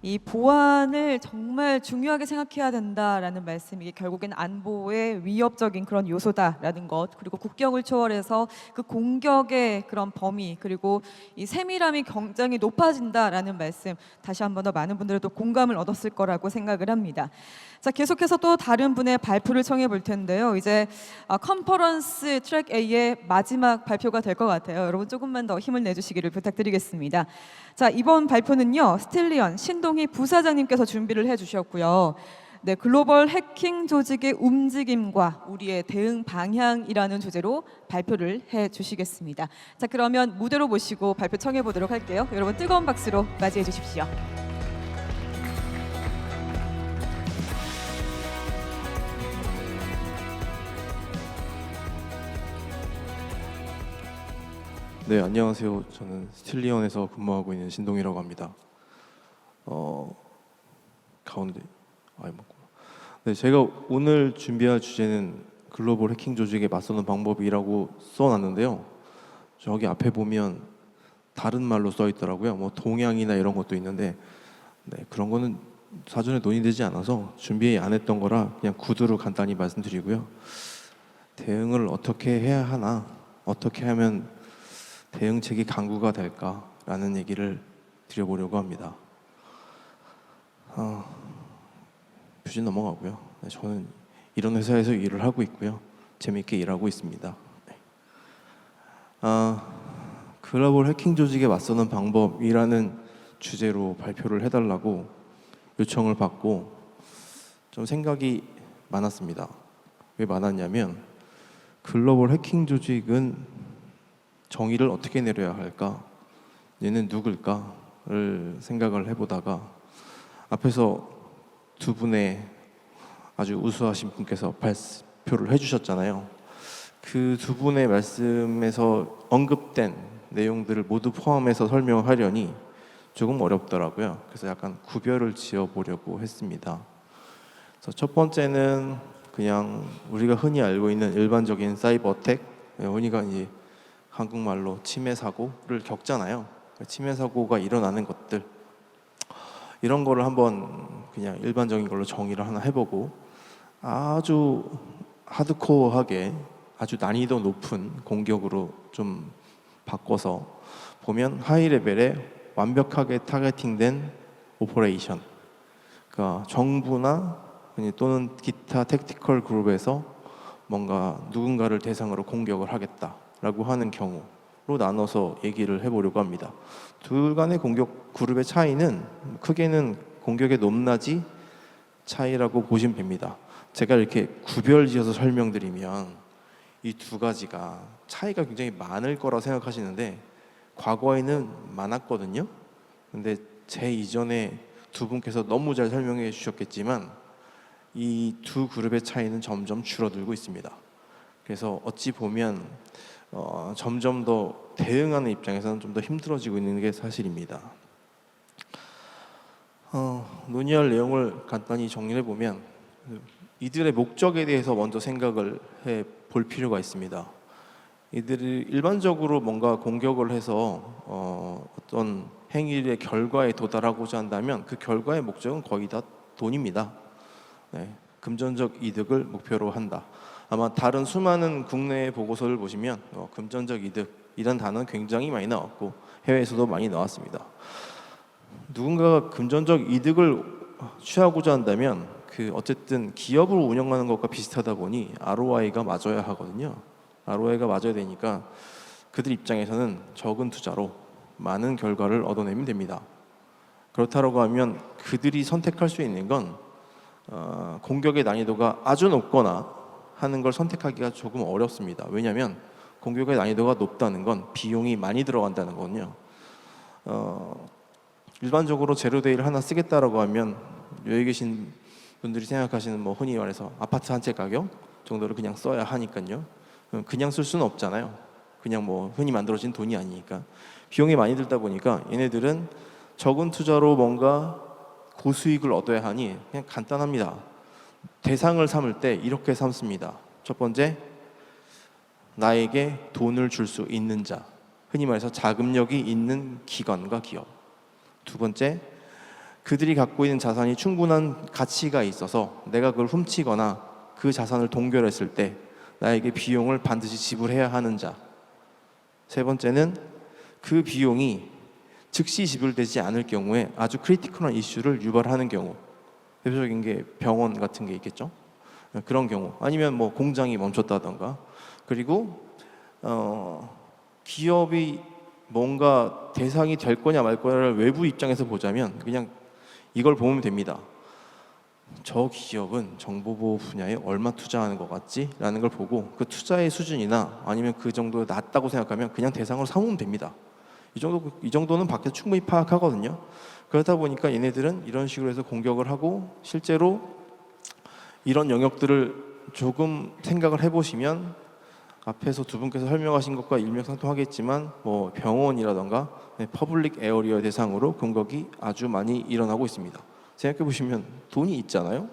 이 보안을 정말 중요하게 생각해야 된다라는 말씀, 이게 결국엔 안보의 위협적인 그런 요소다라는 것, 그리고 국경을 초월해서 그 공격의 그런 범위, 그리고 이 세밀함이 굉장히 높아진다라는 말씀, 다시 한 번 더 많은 분들이 또 공감을 얻었을 거라고 생각을 합니다. 자, 계속해서 또 다른 분의 발표를 청해 볼 텐데요. 이제 컨퍼런스 트랙 A의 마지막 발표가 될 것 같아요. 여러분 조금만 더 힘을 내주시기를 부탁드리겠습니다. 자, 이번 발표는요, 스틸리언 신동희 부사장님께서 준비를 해주셨고요. 네, 글로벌 해킹 조직의 움직임과 우리의 대응 방향이라는 주제로 발표를 해주시겠습니다. 자, 그러면 무대로 모시고 발표 청해 보도록 할게요. 여러분 뜨거운 박수로 맞이해 주십시오. 네, 안녕하세요. 저는 스틸리언에서 근무하고 있는 신동이라고 합니다. 가운데 맞구나. 네, 제가 오늘 준비할 주제는 글로벌 해킹 조직에 맞서는 방법이라고 써놨는데요. 저기 앞에 보면 다른 말로 써 있더라고요. 뭐 동향이나 이런 것도 있는데, 네, 그런 거는 사전에 논의되지 않아서 준비 안 했던 거라 그냥 구두로 간단히 말씀드리고요. 대응을 어떻게 해야 하나, 어떻게 하면 대응책이 강구가 될까라는 얘기를 드려보려고 합니다. 표지 넘어가고요. 네, 저는 이런 회사에서 일을 하고 있고요. 재밌게 일하고 있습니다. 네. 글로벌 해킹 조직에 맞서는 방법이라는 주제로 발표를 해달라고 요청을 받고 좀 생각이 많았습니다. 왜 많았냐면, 글로벌 해킹 조직은 정의를 어떻게 내려야 할까? 얘는 누굴까?를 생각을 해보다가 앞에서 두 분의 아주 우수하신 분께서 발표를 해주셨잖아요. 그 두 분의 말씀에서 언급된 내용들을 모두 포함해서 설명하려니 조금 어렵더라고요. 그래서 약간 구별을 지어보려고 했습니다. 그래서 첫 번째는 그냥 우리가 흔히 알고 있는 일반적인 사이버 어택, 흔히가 이제 한국말로 침해 사고를 겪잖아요. 침해 사고가 일어나는 것들, 이런 거를 한번 그냥 일반적인 걸로 정의를 하나 해보고, 아주 하드코어하게 아주 난이도 높은 공격으로 좀 바꿔서 보면 하이 레벨에 완벽하게 타겟팅된 오퍼레이션, 그러니까 정부나 또는 기타 택티컬 그룹에서 뭔가 누군가를 대상으로 공격을 하겠다라고 하는 경우로 나눠서 얘기를 해보려고 합니다. 둘 간의 공격 그룹의 차이는 크게는 공격의 높낮이 차이라고 보시면 됩니다. 제가 이렇게 구별지어서 설명드리면 이 두 가지가 차이가 굉장히 많을 거라 생각하시는데 과거에는 많았거든요. 근데 제 이전에 두 분께서 너무 잘 설명해 주셨겠지만 이 두 그룹의 차이는 점점 줄어들고 있습니다. 그래서 어찌 보면 점점 더 대응하는 입장에서는 좀 더 힘들어지고 있는 게 사실입니다. 논의할 내용을 간단히 정리해 보면 이들의 목적에 대해서 먼저 생각을 해 볼 필요가 있습니다. 이들이 일반적으로 뭔가 공격을 해서 어떤 행위의 결과에 도달하고자 한다면 그 결과의 목적은 거의 다 돈입니다. 네, 금전적 이득을 목표로 한다. 아마 다른 수많은 국내 보고서를 보시면 금전적 이득이란 단어는 굉장히 많이 나왔고 해외에서도 많이 나왔습니다. 누군가가 금전적 이득을 취하고자 한다면 어쨌든 기업을 운영하는 것과 비슷하다 보니 ROI가 맞아야 하거든요. ROI가 맞아야 되니까 그들 입장에서는 적은 투자로 많은 결과를 얻어내면 됩니다. 그렇다고 하면 그들이 선택할 수 있는 건 공격의 난이도가 아주 높거나 하는 걸 선택하기가 조금 어렵습니다. 왜냐하면 공격의 난이도가 높다는 건 비용이 많이 들어간다는 거거든요. 일반적으로 제로데이를 하나 쓰겠다라고 하면 여기 계신 분들이 생각하시는 흔히 말해서 아파트 한 채 가격 정도를 그냥 써야 하니까요. 그냥 쓸 수는 없잖아요. 그냥 흔히 만들어진 돈이 아니니까 비용이 많이 들다 보니까 얘네들은 적은 투자로 뭔가 고수익을 얻어야 하니 그냥 간단합니다. 대상을 삼을 때 이렇게 삼습니다. 첫 번째, 나에게 돈을 줄 수 있는 자, 흔히 말해서 자금력이 있는 기관과 기업. 두 번째, 그들이 갖고 있는 자산이 충분한 가치가 있어서 내가 그걸 훔치거나 그 자산을 동결했을 때 나에게 비용을 반드시 지불해야 하는 자. 세 번째는 그 비용이 즉시 지불되지 않을 경우에 아주 크리티컬한 이슈를 유발하는 경우, 대표적인 게 병원 같은 게 있겠죠. 그런 경우, 아니면 공장이 멈췄다던가. 그리고 기업이 뭔가 대상이 될 거냐 말 거냐를 외부 입장에서 보자면 그냥 이걸 보면 됩니다. 저 기업은 정보보호 분야에 얼마 투자하는 것 같지? 라는 걸 보고 그 투자의 수준이나 아니면 그 정도 낮다고 생각하면 그냥 대상으로 삼으면 됩니다. 이 정도는 밖에서 충분히 파악하거든요. 그러다 보니까 얘네들은 이런 식으로 해서 공격을 하고, 실제로 이런 영역들을 조금 생각을 해보시면 앞에서 두 분께서 설명하신 것과 일맥상통하겠지만 병원이라던가 퍼블릭 에어리어 대상으로 공격이 아주 많이 일어나고 있습니다. 생각해 보시면 돈이 있잖아요.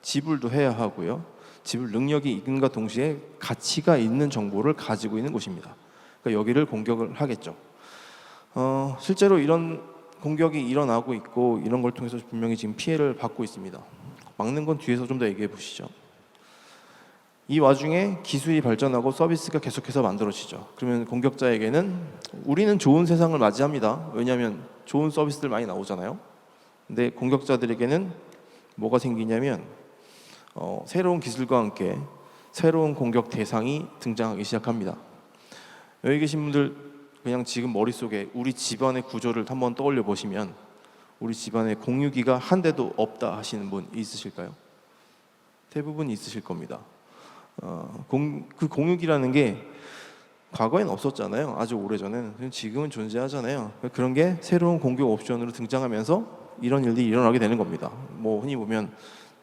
지불도 해야 하고요. 지불 능력이 있는가 동시에 가치가 있는 정보를 가지고 있는 곳입니다. 그러니까 여기를 공격을 하겠죠. 실제로 이런 공격이 일어나고 있고 이런 걸 통해서 분명히 지금 피해를 받고 있습니다. 막는 건 뒤에서 좀 더 얘기해 보시죠. 이 와중에 기술이 발전하고 서비스가 계속해서 만들어지죠. 그러면 공격자에게는 우리는 좋은 세상을 맞이합니다. 왜냐하면 좋은 서비스들 많이 나오잖아요. 근데 공격자들에게는 뭐가 생기냐면 새로운 기술과 함께 새로운 공격 대상이 등장하기 시작합니다. 여기 계신 분들 그냥 지금 머릿속에 우리 집안의 구조를 한번 떠올려 보시면 우리 집안에 공유기가 한 대도 없다 하시는 분 있으실까요? 대부분 있으실 겁니다. 그 공유기라는 게 과거엔 없었잖아요. 아주 오래전에는. 지금은 존재하잖아요. 그런 게 새로운 공격 옵션으로 등장하면서 이런 일들이 일어나게 되는 겁니다. 흔히 보면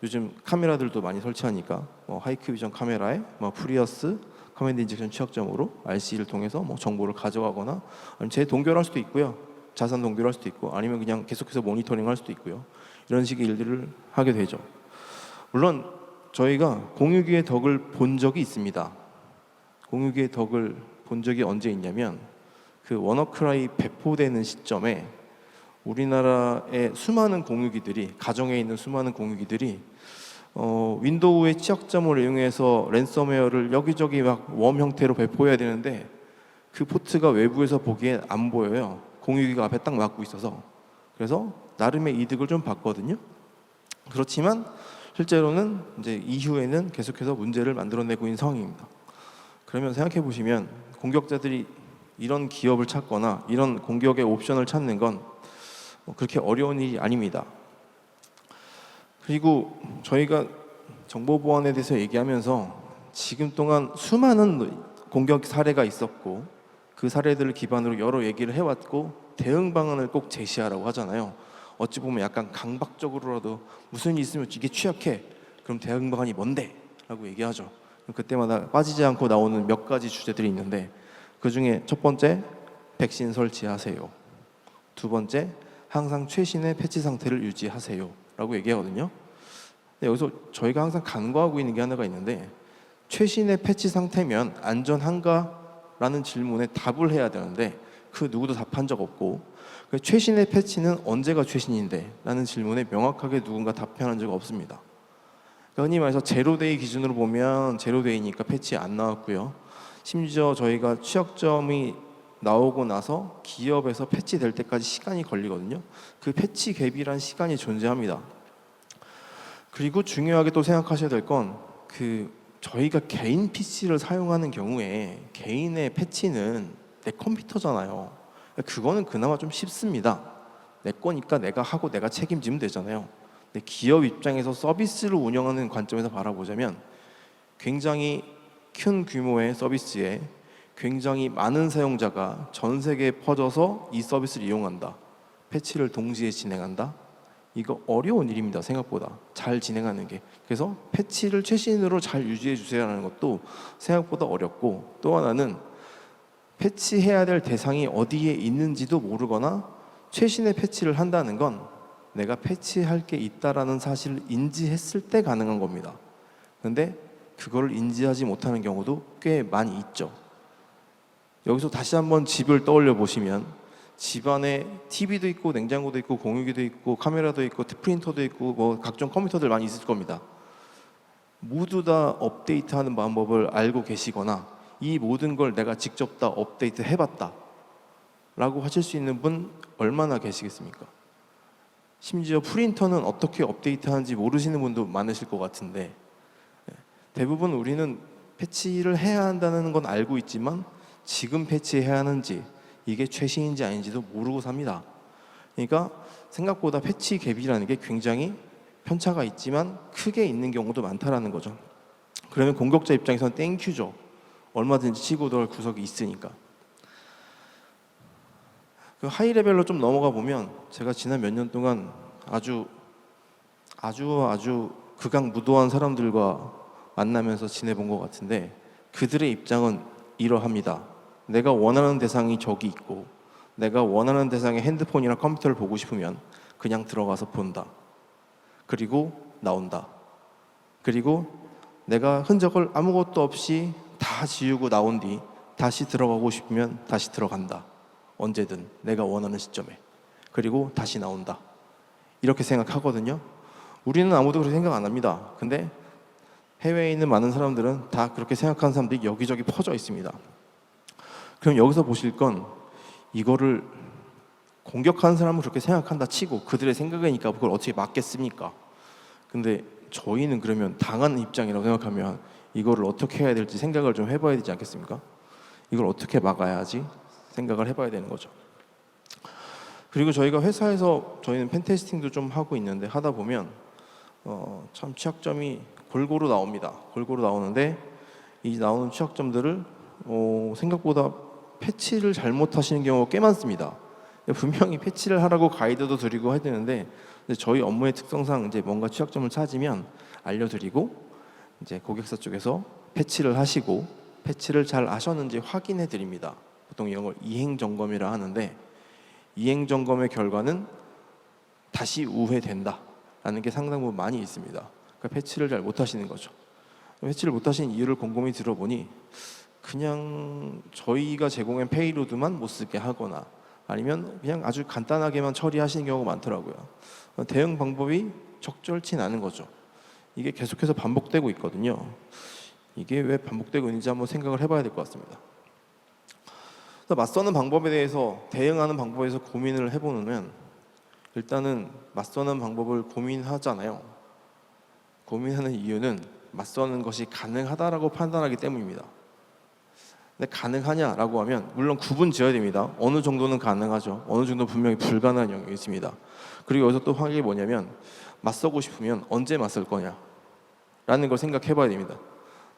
요즘 카메라들도 많이 설치하니까 하이큐비전 카메라에 프리어스 커맨드 인젝션 취약점으로 RC를 통해서 정보를 가져가거나 아니면 재동결할 수도 있고요. 자산 동결할 수도 있고 아니면 그냥 계속해서 모니터링할 수도 있고요. 이런 식의 일들을 하게 되죠. 물론 저희가 공유기의 덕을 본 적이 있습니다. 공유기의 덕을 본 적이 언제 있냐면 그 워너크라이 배포되는 시점에 우리나라의 수많은 공유기들이, 가정에 있는 수많은 공유기들이 윈도우의 취약점을 이용해서 랜섬웨어를 여기저기 웜 형태로 배포해야 되는데 그 포트가 외부에서 보기엔 안 보여요. 공유기가 앞에 딱 막고 있어서. 그래서 나름의 이득을 좀 봤거든요. 그렇지만 실제로는 이제 이후에는 계속해서 문제를 만들어내고 있는 상황입니다. 그러면 생각해 보시면 공격자들이 이런 기업을 찾거나 이런 공격의 옵션을 찾는 건 그렇게 어려운 일이 아닙니다. 그리고 저희가 정보 보안에 대해서 얘기하면서 지금 동안 수많은 공격 사례가 있었고 그 사례들을 기반으로 여러 얘기를 해왔고 대응 방안을 꼭 제시하라고 하잖아요. 어찌 보면 약간 강박적으로라도 무슨 일 있으면 이게 취약해. 그럼 대응 방안이 뭔데? 라고 얘기하죠. 그때마다 빠지지 않고 나오는 몇 가지 주제들이 있는데 그중에 첫 번째, 백신 설치하세요. 두 번째, 항상 최신의 패치 상태를 유지하세요. 라고 얘기하거든요. 근데 여기서 저희가 항상 간과하고 있는 게 하나가 있는데 최신의 패치 상태면 안전한가? 라는 질문에 답을 해야 되는데 그 누구도 답한 적 없고 그 최신의 패치는 언제가 최신인데? 라는 질문에 명확하게 누군가 답변한 적 없습니다. 그러니까 흔히 말해서 제로데이 기준으로 보면 제로데이니까 패치 안 나왔고요. 심지어 저희가 취약점이 나오고 나서 기업에서 패치될 때까지 시간이 걸리거든요. 그 패치 갭이란 시간이 존재합니다. 그리고 중요하게 또 생각하셔야 될 건 저희가 개인 PC를 사용하는 경우에 개인의 패치는 내 컴퓨터잖아요. 그거는 그나마 좀 쉽습니다. 내 거니까 내가 하고 내가 책임지면 되잖아요. 근데 기업 입장에서 서비스를 운영하는 관점에서 바라보자면 굉장히 큰 규모의 서비스에 굉장히 많은 사용자가 전 세계에 퍼져서 이 서비스를 이용한다. 패치를 동시에 진행한다. 이거 어려운 일입니다. 생각보다 잘 진행하는 게. 그래서 패치를 최신으로 잘 유지해 주세요라는 것도 생각보다 어렵고 또 하나는 패치해야 될 대상이 어디에 있는지도 모르거나 최신의 패치를 한다는 건 내가 패치할 게 있다라는 사실을 인지했을 때 가능한 겁니다. 그런데 그걸 인지하지 못하는 경우도 꽤 많이 있죠. 여기서 다시 한번 집을 떠올려 보시면 집 안에 TV도 있고 냉장고도 있고 공유기도 있고 카메라도 있고 프린터도 있고 뭐 각종 컴퓨터들 많이 있을 겁니다. 모두 다 업데이트하는 방법을 알고 계시거나 이 모든 걸 내가 직접 다 업데이트 해봤다 라고 하실 수 있는 분 얼마나 계시겠습니까? 심지어 프린터는 어떻게 업데이트하는지 모르시는 분도 많으실 것 같은데 대부분 우리는 패치를 해야 한다는 건 알고 있지만 지금 패치해야 하는지 이게 최신인지 아닌지도 모르고 삽니다. 그러니까 생각보다 패치 갭이라는 게 굉장히 편차가 있지만 크게 있는 경우도 많다라는 거죠. 그러면 공격자 입장에서는 땡큐죠. 얼마든지 치고 들어갈 구석이 있으니까. 그 하이 레벨로 좀 넘어가 보면 제가 지난 몇 년 동안 아주 극악무도한 사람들과 만나면서 지내본 것 같은데 그들의 입장은 이러합니다. 내가 원하는 대상이 저기 있고 내가 원하는 대상의 핸드폰이나 컴퓨터를 보고 싶으면 그냥 들어가서 본다. 그리고 나온다. 그리고 내가 흔적을 아무것도 없이 다 지우고 나온 뒤 다시 들어가고 싶으면 다시 들어간다. 언제든 내가 원하는 시점에. 그리고 다시 나온다. 이렇게 생각하거든요. 우리는 아무도 그렇게 생각 안 합니다. 근데 해외에 있는 많은 사람들은 다 그렇게 생각하는 사람들이 여기저기 퍼져 있습니다. 그럼 여기서 보실 건 이거를 공격하는 사람은 그렇게 생각한다 치고 그들의 생각이니까 그걸 어떻게 막겠습니까? 근데 저희는 그러면 당하는 입장이라고 생각하면 이거를 어떻게 해야 될지 생각을 좀 해봐야 되지 않겠습니까? 이걸 어떻게 막아야 하지? 생각을 해봐야 되는 거죠. 그리고 저희가 회사에서 저희는 펜테스팅도 좀 하고 있는데 하다 보면 참 취약점이 골고루 나옵니다. 골고루 나오는데 이 나오는 취약점들을 생각보다 패치를 잘못하시는 경우가 꽤 많습니다. 분명히 패치를 하라고 가이드도 드리고 해야 되는데 저희 업무의 특성상 이제 뭔가 취약점을 찾으면 알려드리고 이제 고객사 쪽에서 패치를 하시고 패치를 잘 하셨는지 확인해 드립니다. 보통 이런 걸 이행 점검이라 하는데 이행 점검의 결과는 다시 우회된다라는 게 상당 부분 많이 있습니다. 그러니까 패치를 잘 못하시는 거죠. 패치를 못하신 이유를 곰곰이 들어보니 그냥 저희가 제공한 페이로드만 못 쓰게 하거나 아니면 그냥 아주 간단하게만 처리하시는 경우가 많더라고요. 대응 방법이 적절치 않은 거죠. 이게 계속해서 반복되고 있거든요. 이게 왜 반복되고 있는지 한번 생각을 해봐야 될 것 같습니다. 맞서는 방법에 대해서 대응하는 방법에 대해서 고민을 해보면 일단은 맞서는 방법을 고민하잖아요. 고민하는 이유는 맞서는 것이 가능하다라고 판단하기 때문입니다. 근데 가능하냐라고 하면 물론 구분 지어야 됩니다. 어느 정도는 가능하죠. 어느 정도 분명히 불가능한 영역이 있습니다. 그리고 여기서 또 하는 게 뭐냐면 맞서고 싶으면 언제 맞설 거냐 라는 걸 생각해 봐야 됩니다.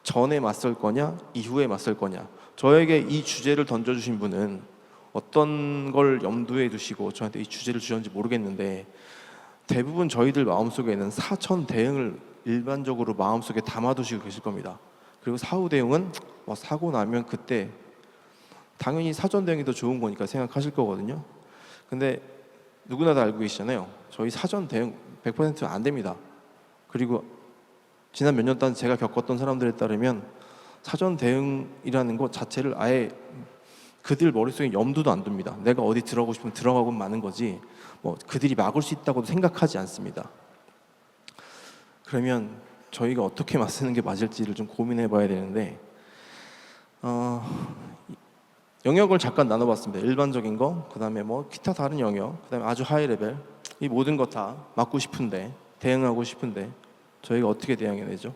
전에 맞설 거냐, 이후에 맞설 거냐. 저에게 이 주제를 던져주신 분은 어떤 걸 염두에 두시고 저한테 이 주제를 주셨는지 모르겠는데 대부분 저희들 마음속에는 사전 대응을 일반적으로 마음속에 담아두시고 계실 겁니다. 그리고 사후 대응은 사고 나면 그때 당연히 사전 대응이 더 좋은 거니까 생각하실 거거든요. 근데 누구나 다 알고 계시잖아요. 저희 사전 대응 100%안 됩니다. 그리고 지난 몇 년 동안 제가 겪었던 사람들에 따르면 사전 대응이라는 것 자체를 아예 그들 머릿속에 염두도 안 둡니다. 내가 어디 들어가고 싶으면 들어가고 마는 거지 그들이 막을 수 있다고도 생각하지 않습니다. 그러면 저희가 어떻게 맞서는 게 맞을지를 좀 고민해 봐야 되는데 영역을 잠깐 나눠봤습니다. 일반적인 거, 그 다음에 기타 다른 영역, 그 다음에 아주 하이 레벨. 이 모든 거 다 맡고 싶은데, 대응하고 싶은데 저희가 어떻게 대응해야 되죠?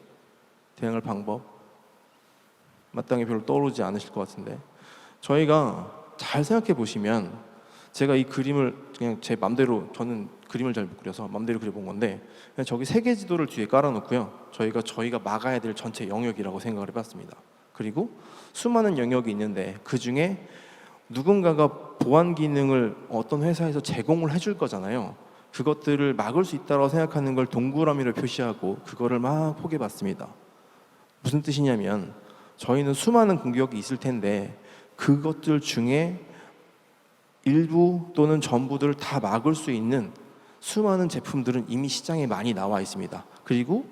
대응할 방법 마땅히 별로 떠오르지 않으실 것 같은데 저희가 잘 생각해 보시면 제가 이 그림을 그냥 제 맘대로 저는 그림을 잘 못 그려서 맘대로 그려본 건데 그냥 저기 세계 지도를 뒤에 깔아놓고요. 저희가 막아야 될 전체 영역이라고 생각을 해봤습니다. 그리고 수많은 영역이 있는데 그 중에 누군가가 보안 기능을 어떤 회사에서 제공을 해줄 거잖아요. 그것들을 막을 수 있다고 생각하는 걸 동그라미로 표시하고 그거를 막 포개봤습니다. 무슨 뜻이냐면 저희는 수많은 공격이 있을 텐데 그것들 중에 일부 또는 전부들을 다 막을 수 있는 수많은 제품들은 이미 시장에 많이 나와 있습니다. 그리고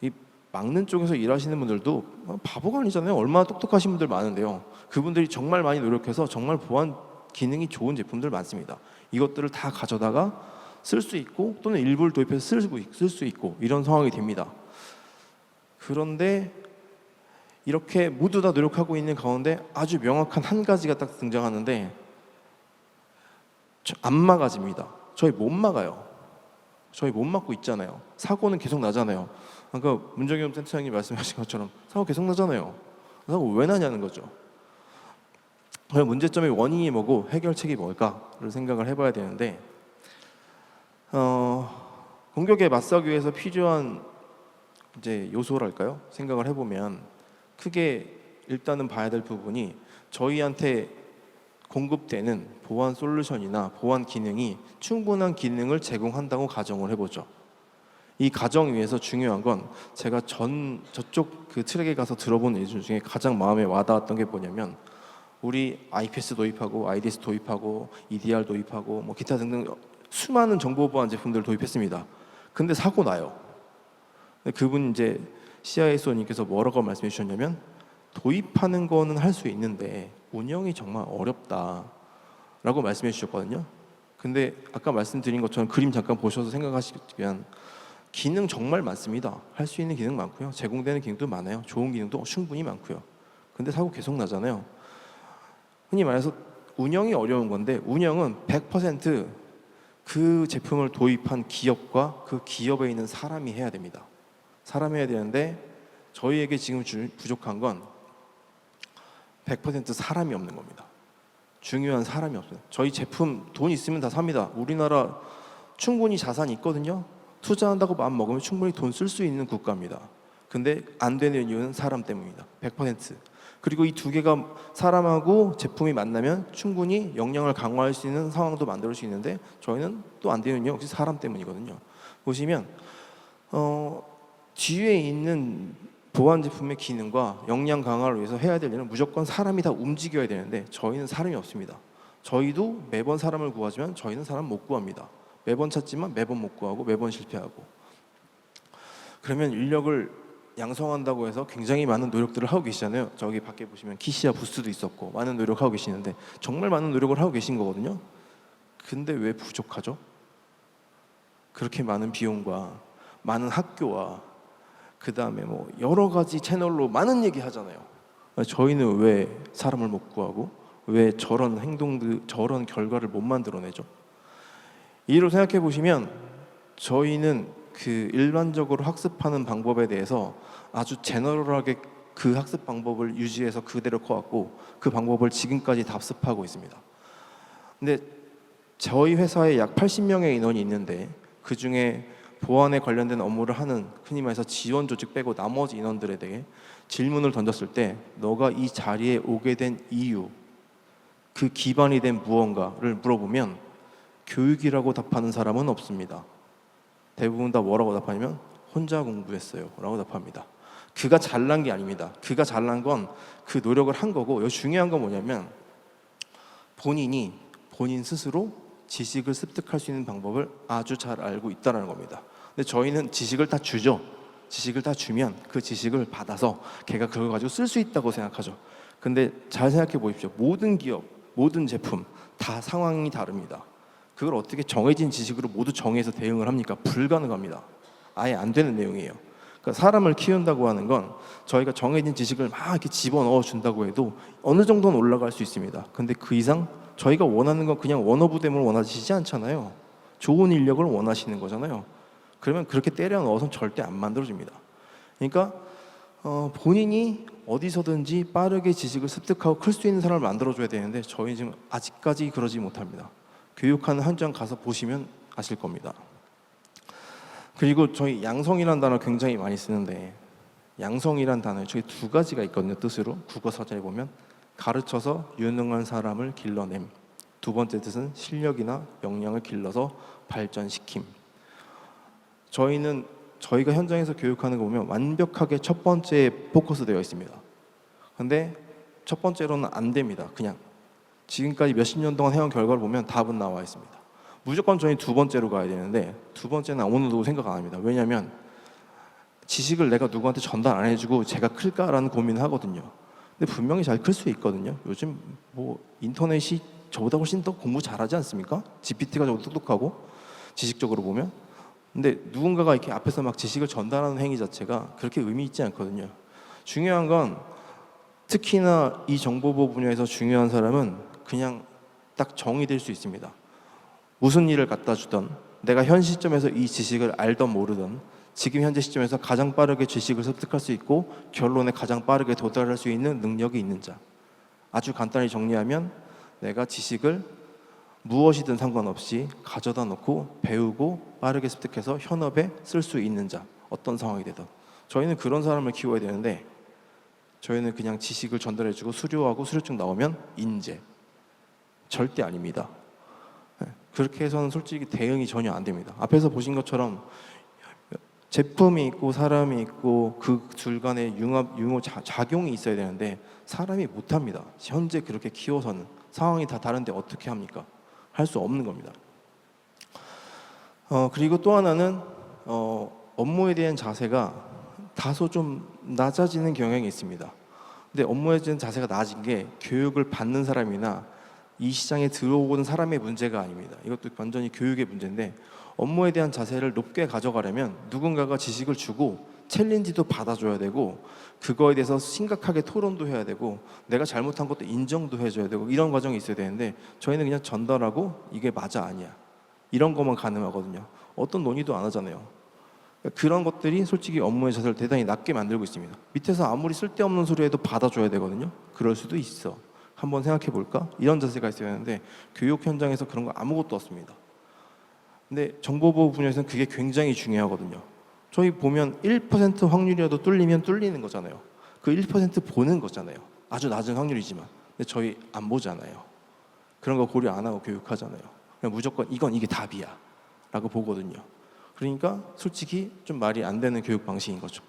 이 막는 쪽에서 일하시는 분들도 바보가 아니잖아요. 얼마나 똑똑하신 분들 많은데요. 그분들이 정말 많이 노력해서 정말 보안 기능이 좋은 제품들 많습니다. 이것들을 다 가져다가 쓸 수 있고 또는 일부를 도입해서 쓸 수 있고 이런 상황이 됩니다. 그런데 이렇게 모두 다 노력하고 있는 가운데 아주 명확한 한 가지가 딱 등장하는데 안 막아집니다. 저희 못 막아요. 저희 못 막고 있잖아요. 사고는 계속 나잖아요. 아까 문정현 센터장님 말씀하신 것처럼 사고 계속 나잖아요. 사고 왜 나냐는 거죠. 문제점의 원인이 뭐고 해결책이 뭘까를 생각을 해봐야 되는데 공격에 맞서기 위해서 필요한 이제 요소랄까요? 생각을 해보면 크게 일단은 봐야 될 부분이 저희한테 공급되는 보안 솔루션이나 보안 기능이 충분한 기능을 제공한다고 가정을 해보죠. 이 가정 위에서 중요한 건 제가 저쪽 그 트랙에 가서 들어본 예술 중에 가장 마음에 와닿았던 게 뭐냐면 우리 IPS 도입하고 IDS 도입하고 EDR 도입하고 기타 등등 수많은 정보 보안 제품들을 도입했습니다. 근데 사고 나요. 그분 이제 CISO님께서 뭐라고 말씀해 주셨냐면 도입하는 거는 할 수 있는데 운영이 정말 어렵다라고 말씀해 주셨거든요. 근데 아까 말씀드린 것처럼 그림 잠깐 보셔서 생각하시면 기능 정말 많습니다. 할 수 있는 기능 많고요. 제공되는 기능도 많아요. 좋은 기능도 충분히 많고요. 근데 사고 계속 나잖아요. 흔히 말해서 운영이 어려운 건데 운영은 100% 그 제품을 도입한 기업과 그 기업에 있는 사람이 해야 됩니다. 사람이 해야 되는데 저희에게 지금 부족한 건 100% 사람이 없는 겁니다. 중요한 사람이 없어요. 저희 제품 돈 있으면 다 삽니다. 우리나라 충분히 자산이 있거든요. 투자한다고 마음 먹으면 충분히 돈 쓸 수 있는 국가입니다. 근데 안 되는 이유는 사람 때문입니다. 100%. 그리고 이 두 개가 사람하고 제품이 만나면 충분히 역량을 강화할 수 있는 상황도 만들 수 있는데 저희는 또 안 되는 이유 역시 사람 때문이거든요. 보시면 뒤에 있는 보안 제품의 기능과 역량 강화를 위해서 해야 될 일은 무조건 사람이 다 움직여야 되는데 저희는 사람이 없습니다. 저희도 매번 사람을 구하지만 저희는 사람 못 구합니다. 매번 찾지만 매번 못 구하고 매번 실패하고. 그러면 인력을 양성한다고 해서 굉장히 많은 노력들을 하고 계시잖아요. 저기 밖에 보시면 키시아 부스도 있었고 많은 노력하고 계시는데 정말 많은 노력을 하고 계신 거거든요. 근데 왜 부족하죠? 그렇게 많은 비용과 많은 학교와 그 다음에 여러 가지 채널로 많은 얘기 하잖아요. 저희는 왜 사람을 못 구하고 왜 저런 행동들, 저런 결과를 못 만들어내죠? 이로 생각해 보시면 저희는 그 일반적으로 학습하는 방법에 대해서 아주 제너럴하게 그 학습 방법을 유지해서 그대로 커왔고 그 방법을 지금까지 답습하고 있습니다. 근데 저희 회사에 약 80명의 인원이 있는데 그 중에 보안에 관련된 업무를 하는 흔히 말해서 지원 조직 빼고 나머지 인원들에 대해 질문을 던졌을 때 너가 이 자리에 오게 된 이유, 그 기반이 된 무언가를 물어보면 교육이라고 답하는 사람은 없습니다. 대부분 다 뭐라고 답하냐면 혼자 공부했어요 라고 답합니다. 그가 잘난 게 아닙니다. 그가 잘난 건 그 노력을 한 거고, 여기 중요한 건 뭐냐면 본인이 본인 스스로 지식을 습득할 수 있는 방법을 아주 잘 알고 있다는 겁니다. 근데 저희는 지식을 다 주죠. 지식을 다 주면 그 지식을 받아서 걔가 그걸 가지고 쓸 수 있다고 생각하죠. 근데 잘 생각해 보십시오. 모든 기업, 모든 제품 다 상황이 다릅니다. 그걸 어떻게 정해진 지식으로 모두 정해서 대응을 합니까? 불가능합니다. 아예 안 되는 내용이에요. 그러니까 사람을 키운다고 하는 건 저희가 정해진 지식을 막 이렇게 집어넣어 준다고 해도 어느 정도는 올라갈 수 있습니다. 근데 그 이상 저희가 원하는 건 그냥 원어부댐을 원하시지 않잖아요. 좋은 인력을 원하시는 거잖아요. 그러면 그렇게 때려 넣어서는 절대 안 만들어집니다. 그러니까 본인이 어디서든지 빠르게 지식을 습득하고 클 수 있는 사람을 만들어줘야 되는데 저희는 지금 아직까지 그러지 못합니다. 교육하는 현장 가서 보시면 아실 겁니다. 그리고 저희 양성이라는 단어 굉장히 많이 쓰는데, 양성이라는 단어에 저희 두 가지가 있거든요. 뜻으로 국어 사전에 보면 가르쳐서 유능한 사람을 길러냄, 두 번째 뜻은 실력이나 역량을 길러서 발전시킴. 저희가 현장에서 교육하는 거 보면 완벽하게 첫 번째에 포커스 되어 있습니다. 근데 첫 번째로는 안 됩니다. 그냥 지금까지 몇십 년 동안 해온 결과를 보면 답은 나와 있습니다. 무조건 저희 두 번째로 가야 되는데 두 번째는 아무도 생각 안 합니다. 왜냐하면 지식을 내가 누구한테 전달 안 해주고 제가 클까라는 고민을 하거든요. 근데 분명히 잘 클 수 있거든요. 요즘 뭐 인터넷이 저보다 훨씬 더 공부 잘하지 않습니까? GPT가 저보다 똑똑하고 지식적으로 보면. 근데 누군가가 이렇게 앞에서 막 지식을 전달하는 행위 자체가 그렇게 의미 있지 않거든요. 중요한 건 특히나 이 정보보 분야에서 중요한 사람은 그냥 딱 정의될 수 있습니다. 무슨 일을 갖다 주던, 내가 현 시점에서 이 지식을 알던 모르던, 지금 현재 시점에서 가장 빠르게 지식을 습득할 수 있고 결론에 가장 빠르게 도달할 수 있는 능력이 있는 자. 아주 간단히 정리하면 내가 지식을 무엇이든 상관없이 가져다 놓고 배우고 빠르게 습득해서 현업에 쓸 수 있는 자. 어떤 상황이 되든. 저희는 그런 사람을 키워야 되는데 저희는 그냥 지식을 전달해주고 수료하고 수료증 나오면 인재. 절대 아닙니다. 그렇게 해서는 솔직히 대응이 전혀 안 됩니다. 앞에서 보신 것처럼 제품이 있고 사람이 있고 그 둘 간의 작용이 있어야 되는데 사람이 못합니다. 현재 그렇게 키워서는 상황이 다 다른데 어떻게 합니까? 할 수 없는 겁니다. 그리고 또 하나는 업무에 대한 자세가 다소 좀 낮아지는 경향이 있습니다. 근데 업무에 대한 자세가 낮은 게 교육을 받는 사람이나 이 시장에 들어오는 사람의 문제가 아닙니다. 이것도 완전히 교육의 문제인데 업무에 대한 자세를 높게 가져가려면 누군가가 지식을 주고 챌린지도 받아줘야 되고 그거에 대해서 심각하게 토론도 해야 되고 내가 잘못한 것도 인정도 해줘야 되고 이런 과정이 있어야 되는데 저희는 그냥 전달하고 이게 맞아 아니야 이런 것만 가능하거든요. 어떤 논의도 안 하잖아요. 그런 것들이 솔직히 업무의 자세를 대단히 낮게 만들고 있습니다. 밑에서 아무리 쓸데없는 소리 해도 받아줘야 되거든요. 그럴 수도 있어. 한번 생각해 볼까? 이런 자세가 있어야 하는데 교육 현장에서 그런 거 아무것도 없습니다. 근데 정보보호 분야에서는 그게 굉장히 중요하거든요. 저희 보면 1% 확률이라도 뚫리면 뚫리는 거잖아요. 그 1% 보는 거잖아요. 아주 낮은 확률이지만. 근데 저희 안 보잖아요. 그런 거 고려 안 하고 교육하잖아요. 그냥 무조건 이게 답이야 라고 보거든요. 그러니까 솔직히 좀 말이 안 되는 교육 방식인 거죠.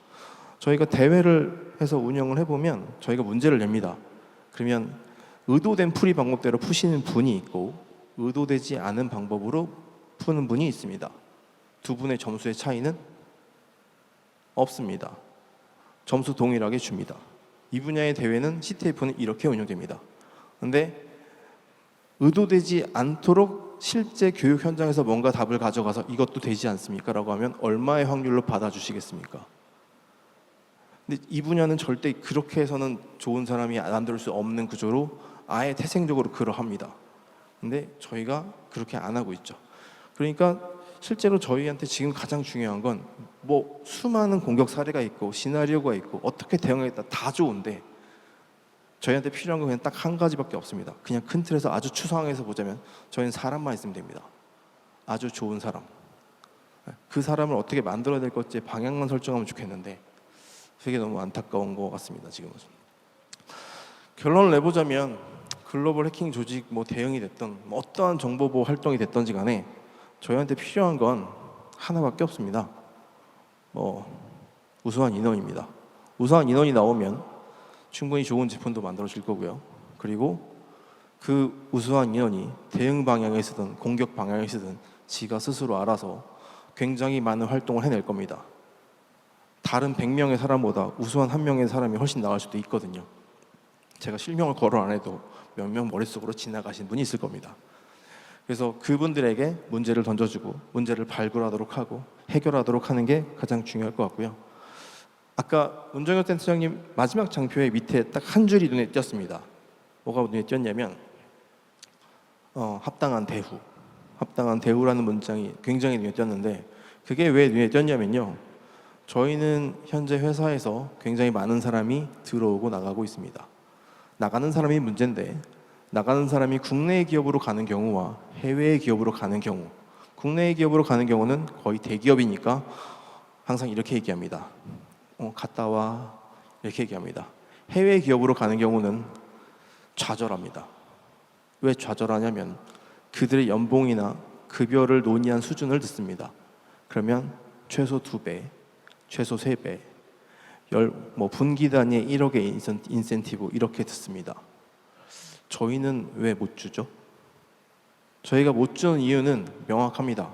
저희가 대회를 해서 운영을 해보면 저희가 문제를 냅니다. 그러면 의도된 풀이 방법대로 푸시는 분이 있고 의도되지 않은 방법으로 푸는 분이 있습니다. 두 분의 점수의 차이는 없습니다. 점수 동일하게 줍니다. 이 분야의 대회는 CTF는 이렇게 운영됩니다. 그런데 의도되지 않도록 실제 교육 현장에서 뭔가 답을 가져가서 이것도 되지 않습니까? 라고 하면 얼마의 확률로 받아주시겠습니까? 근데 이 분야는 절대 그렇게 해서는 좋은 사람이 만들 수 없는 구조로 아예 태생적으로 그러합니다. 근데 저희가 그렇게 안 하고 있죠. 그러니까 실제로 저희한테 지금 가장 중요한 건 뭐 수많은 공격 사례가 있고 시나리오가 있고 어떻게 대응하겠다 다 좋은데 저희한테 필요한 건 그냥 딱 한 가지밖에 없습니다. 그냥 큰 틀에서 아주 추상해서 보자면 저희는 사람만 있으면 됩니다. 아주 좋은 사람. 그 사람을 어떻게 만들어야 될 것지 방향만 설정하면 좋겠는데 그게 너무 안타까운 것 같습니다. 지금은. 결론을 내보자면 글로벌 해킹 조직 뭐 대응이 됐든 뭐 어떠한 정보보호 활동이 됐든지 간에 저희한테 필요한 건 하나밖에 없습니다. 우수한 인원입니다. 우수한 인원이 나오면 충분히 좋은 제품도 만들어질 거고요. 그리고 그 우수한 인원이 대응 방향에 쓰든 공격 방향에 쓰든 지가 스스로 알아서 굉장히 많은 활동을 해낼 겁니다. 다른 100명의 사람보다 우수한 1명의 사람이 훨씬 나을 수도 있거든요. 제가 실명을 거론 안 해도 몇 명 머릿속으로 지나가신 분이 있을 겁니다. 그래서 그분들에게 문제를 던져주고 문제를 발굴하도록 하고 해결하도록 하는 게 가장 중요할 것 같고요. 아까 문정혁 센터장님 마지막 장표의 밑에 딱 한 줄이 눈에 띄었습니다. 뭐가 눈에 띄었냐면 합당한 대후, 합당한 대우라는 문장이 굉장히 눈에 띄었는데 그게 왜 눈에 띄었냐면요. 저희는 현재 회사에서 굉장히 많은 사람이 들어오고 나가고 있습니다. 나가는 사람이 문제인데 나가는 사람이 국내 기업으로 가는 경우와 해외 기업으로 가는 경우, 국내 기업으로 가는 경우는 거의 대기업이니까 항상 이렇게 얘기합니다. 갔다 와 이렇게 얘기합니다. 해외 기업으로 가는 경우는 좌절합니다. 왜 좌절하냐면 그들의 연봉이나 급여를 논의한 수준을 듣습니다. 그러면 최소 2배, 최소 3배, 분기 단위에 1억의 인센티브 이렇게 듣습니다. 저희는 왜 못 주죠? 저희가 못 주는 이유는 명확합니다.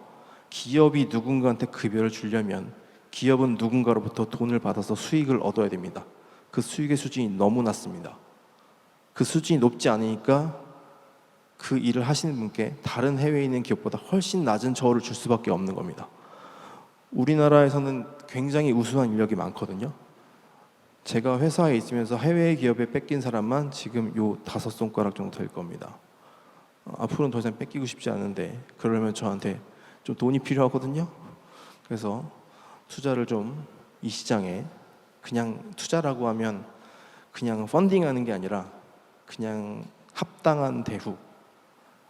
기업이 누군가한테 급여를 주려면 기업은 누군가로부터 돈을 받아서 수익을 얻어야 됩니다. 그 수익의 수준이 너무 낮습니다. 그 수준이 높지 않으니까 그 일을 하시는 분께 다른 해외에 있는 기업보다 훨씬 낮은 처우를 줄 수밖에 없는 겁니다. 우리나라에서는 굉장히 우수한 인력이 많거든요. 제가 회사에 있으면서 해외 기업에 뺏긴 사람만 지금 요 5손가락 정도 될 겁니다. 앞으로는 더 이상 뺏기고 싶지 않은데 그러려면 저한테 좀 돈이 필요하거든요. 그래서 투자를 좀 이 시장에 그냥 투자라고 하면 그냥 펀딩하는 게 아니라 그냥 합당한 대우,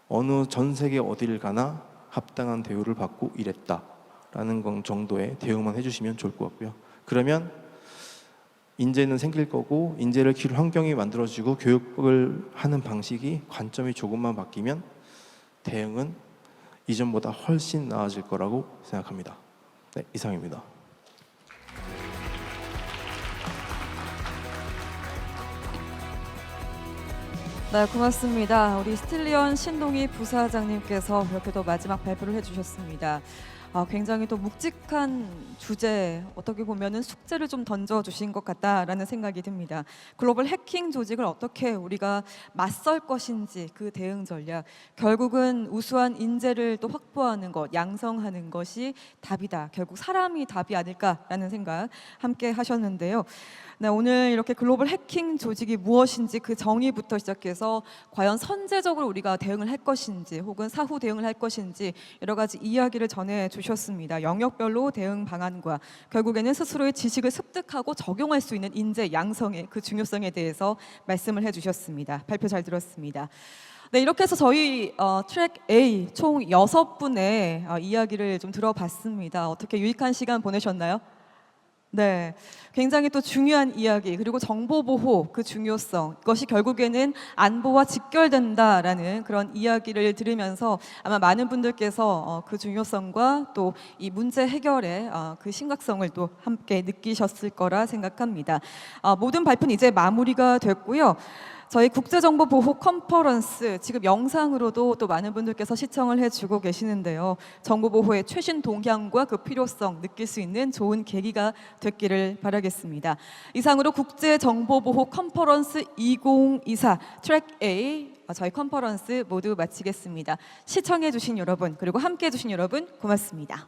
어느 전 세계 어디를 가나 합당한 대우를 받고 일했다라는 건 정도의 대우만 해주시면 좋을 것 같고요. 그러면 인재는 생길 거고 인재를 키울 환경이 만들어지고 교육을 하는 방식이 관점이 조금만 바뀌면 대응은 이전보다 훨씬 나아질 거라고 생각합니다. 네, 이상입니다. 네, 고맙습니다. 우리 스틸리언 신동희 부사장님께서 이렇게 또 마지막 발표를 해주셨습니다. 굉장히 또 묵직한 주제, 어떻게 보면은 숙제를 좀 던져주신 것 같다라는 생각이 듭니다. 글로벌 해킹 조직을 어떻게 우리가 맞설 것인지 그 대응 전략, 결국은 우수한 인재를 또 확보하는 것, 양성하는 것이 답이다. 결국 사람이 답이 아닐까라는 생각 함께 하셨는데요. 네, 오늘 이렇게 글로벌 해킹 조직이 무엇인지 그 정의부터 시작해서 과연 선제적으로 우리가 대응을 할 것인지 혹은 사후 대응을 할 것인지 여러 가지 이야기를 전해 주셨습니다. 영역별로 대응 방안과 결국에는 스스로의 지식을 습득하고 적용할 수 있는 인재 양성의 그 중요성에 대해서 말씀을 해주셨습니다. 발표 잘 들었습니다. 네, 이렇게 해서 저희 트랙 A 총 6분의 이야기를 좀 들어봤습니다. 어떻게 유익한 시간 보내셨나요? 네, 굉장히 또 중요한 이야기, 그리고 정보 보호 그 중요성, 이것이 결국에는 안보와 직결된다라는 그런 이야기를 들으면서 아마 많은 분들께서 그 중요성과 또 이 문제 해결의 그 심각성을 또 함께 느끼셨을 거라 생각합니다. 모든 발표는 이제 마무리가 됐고요. 저희 국제정보보호 컨퍼런스 지금 영상으로도 또 많은 분들께서 시청을 해주고 계시는데요. 정보보호의 최신 동향과 그 필요성 느낄 수 있는 좋은 계기가 됐기를 바라겠습니다. 이상으로 국제정보보호 컨퍼런스 2024 트랙 A 저희 컨퍼런스 모두 마치겠습니다. 시청해주신 여러분 그리고 함께해주신 여러분 고맙습니다.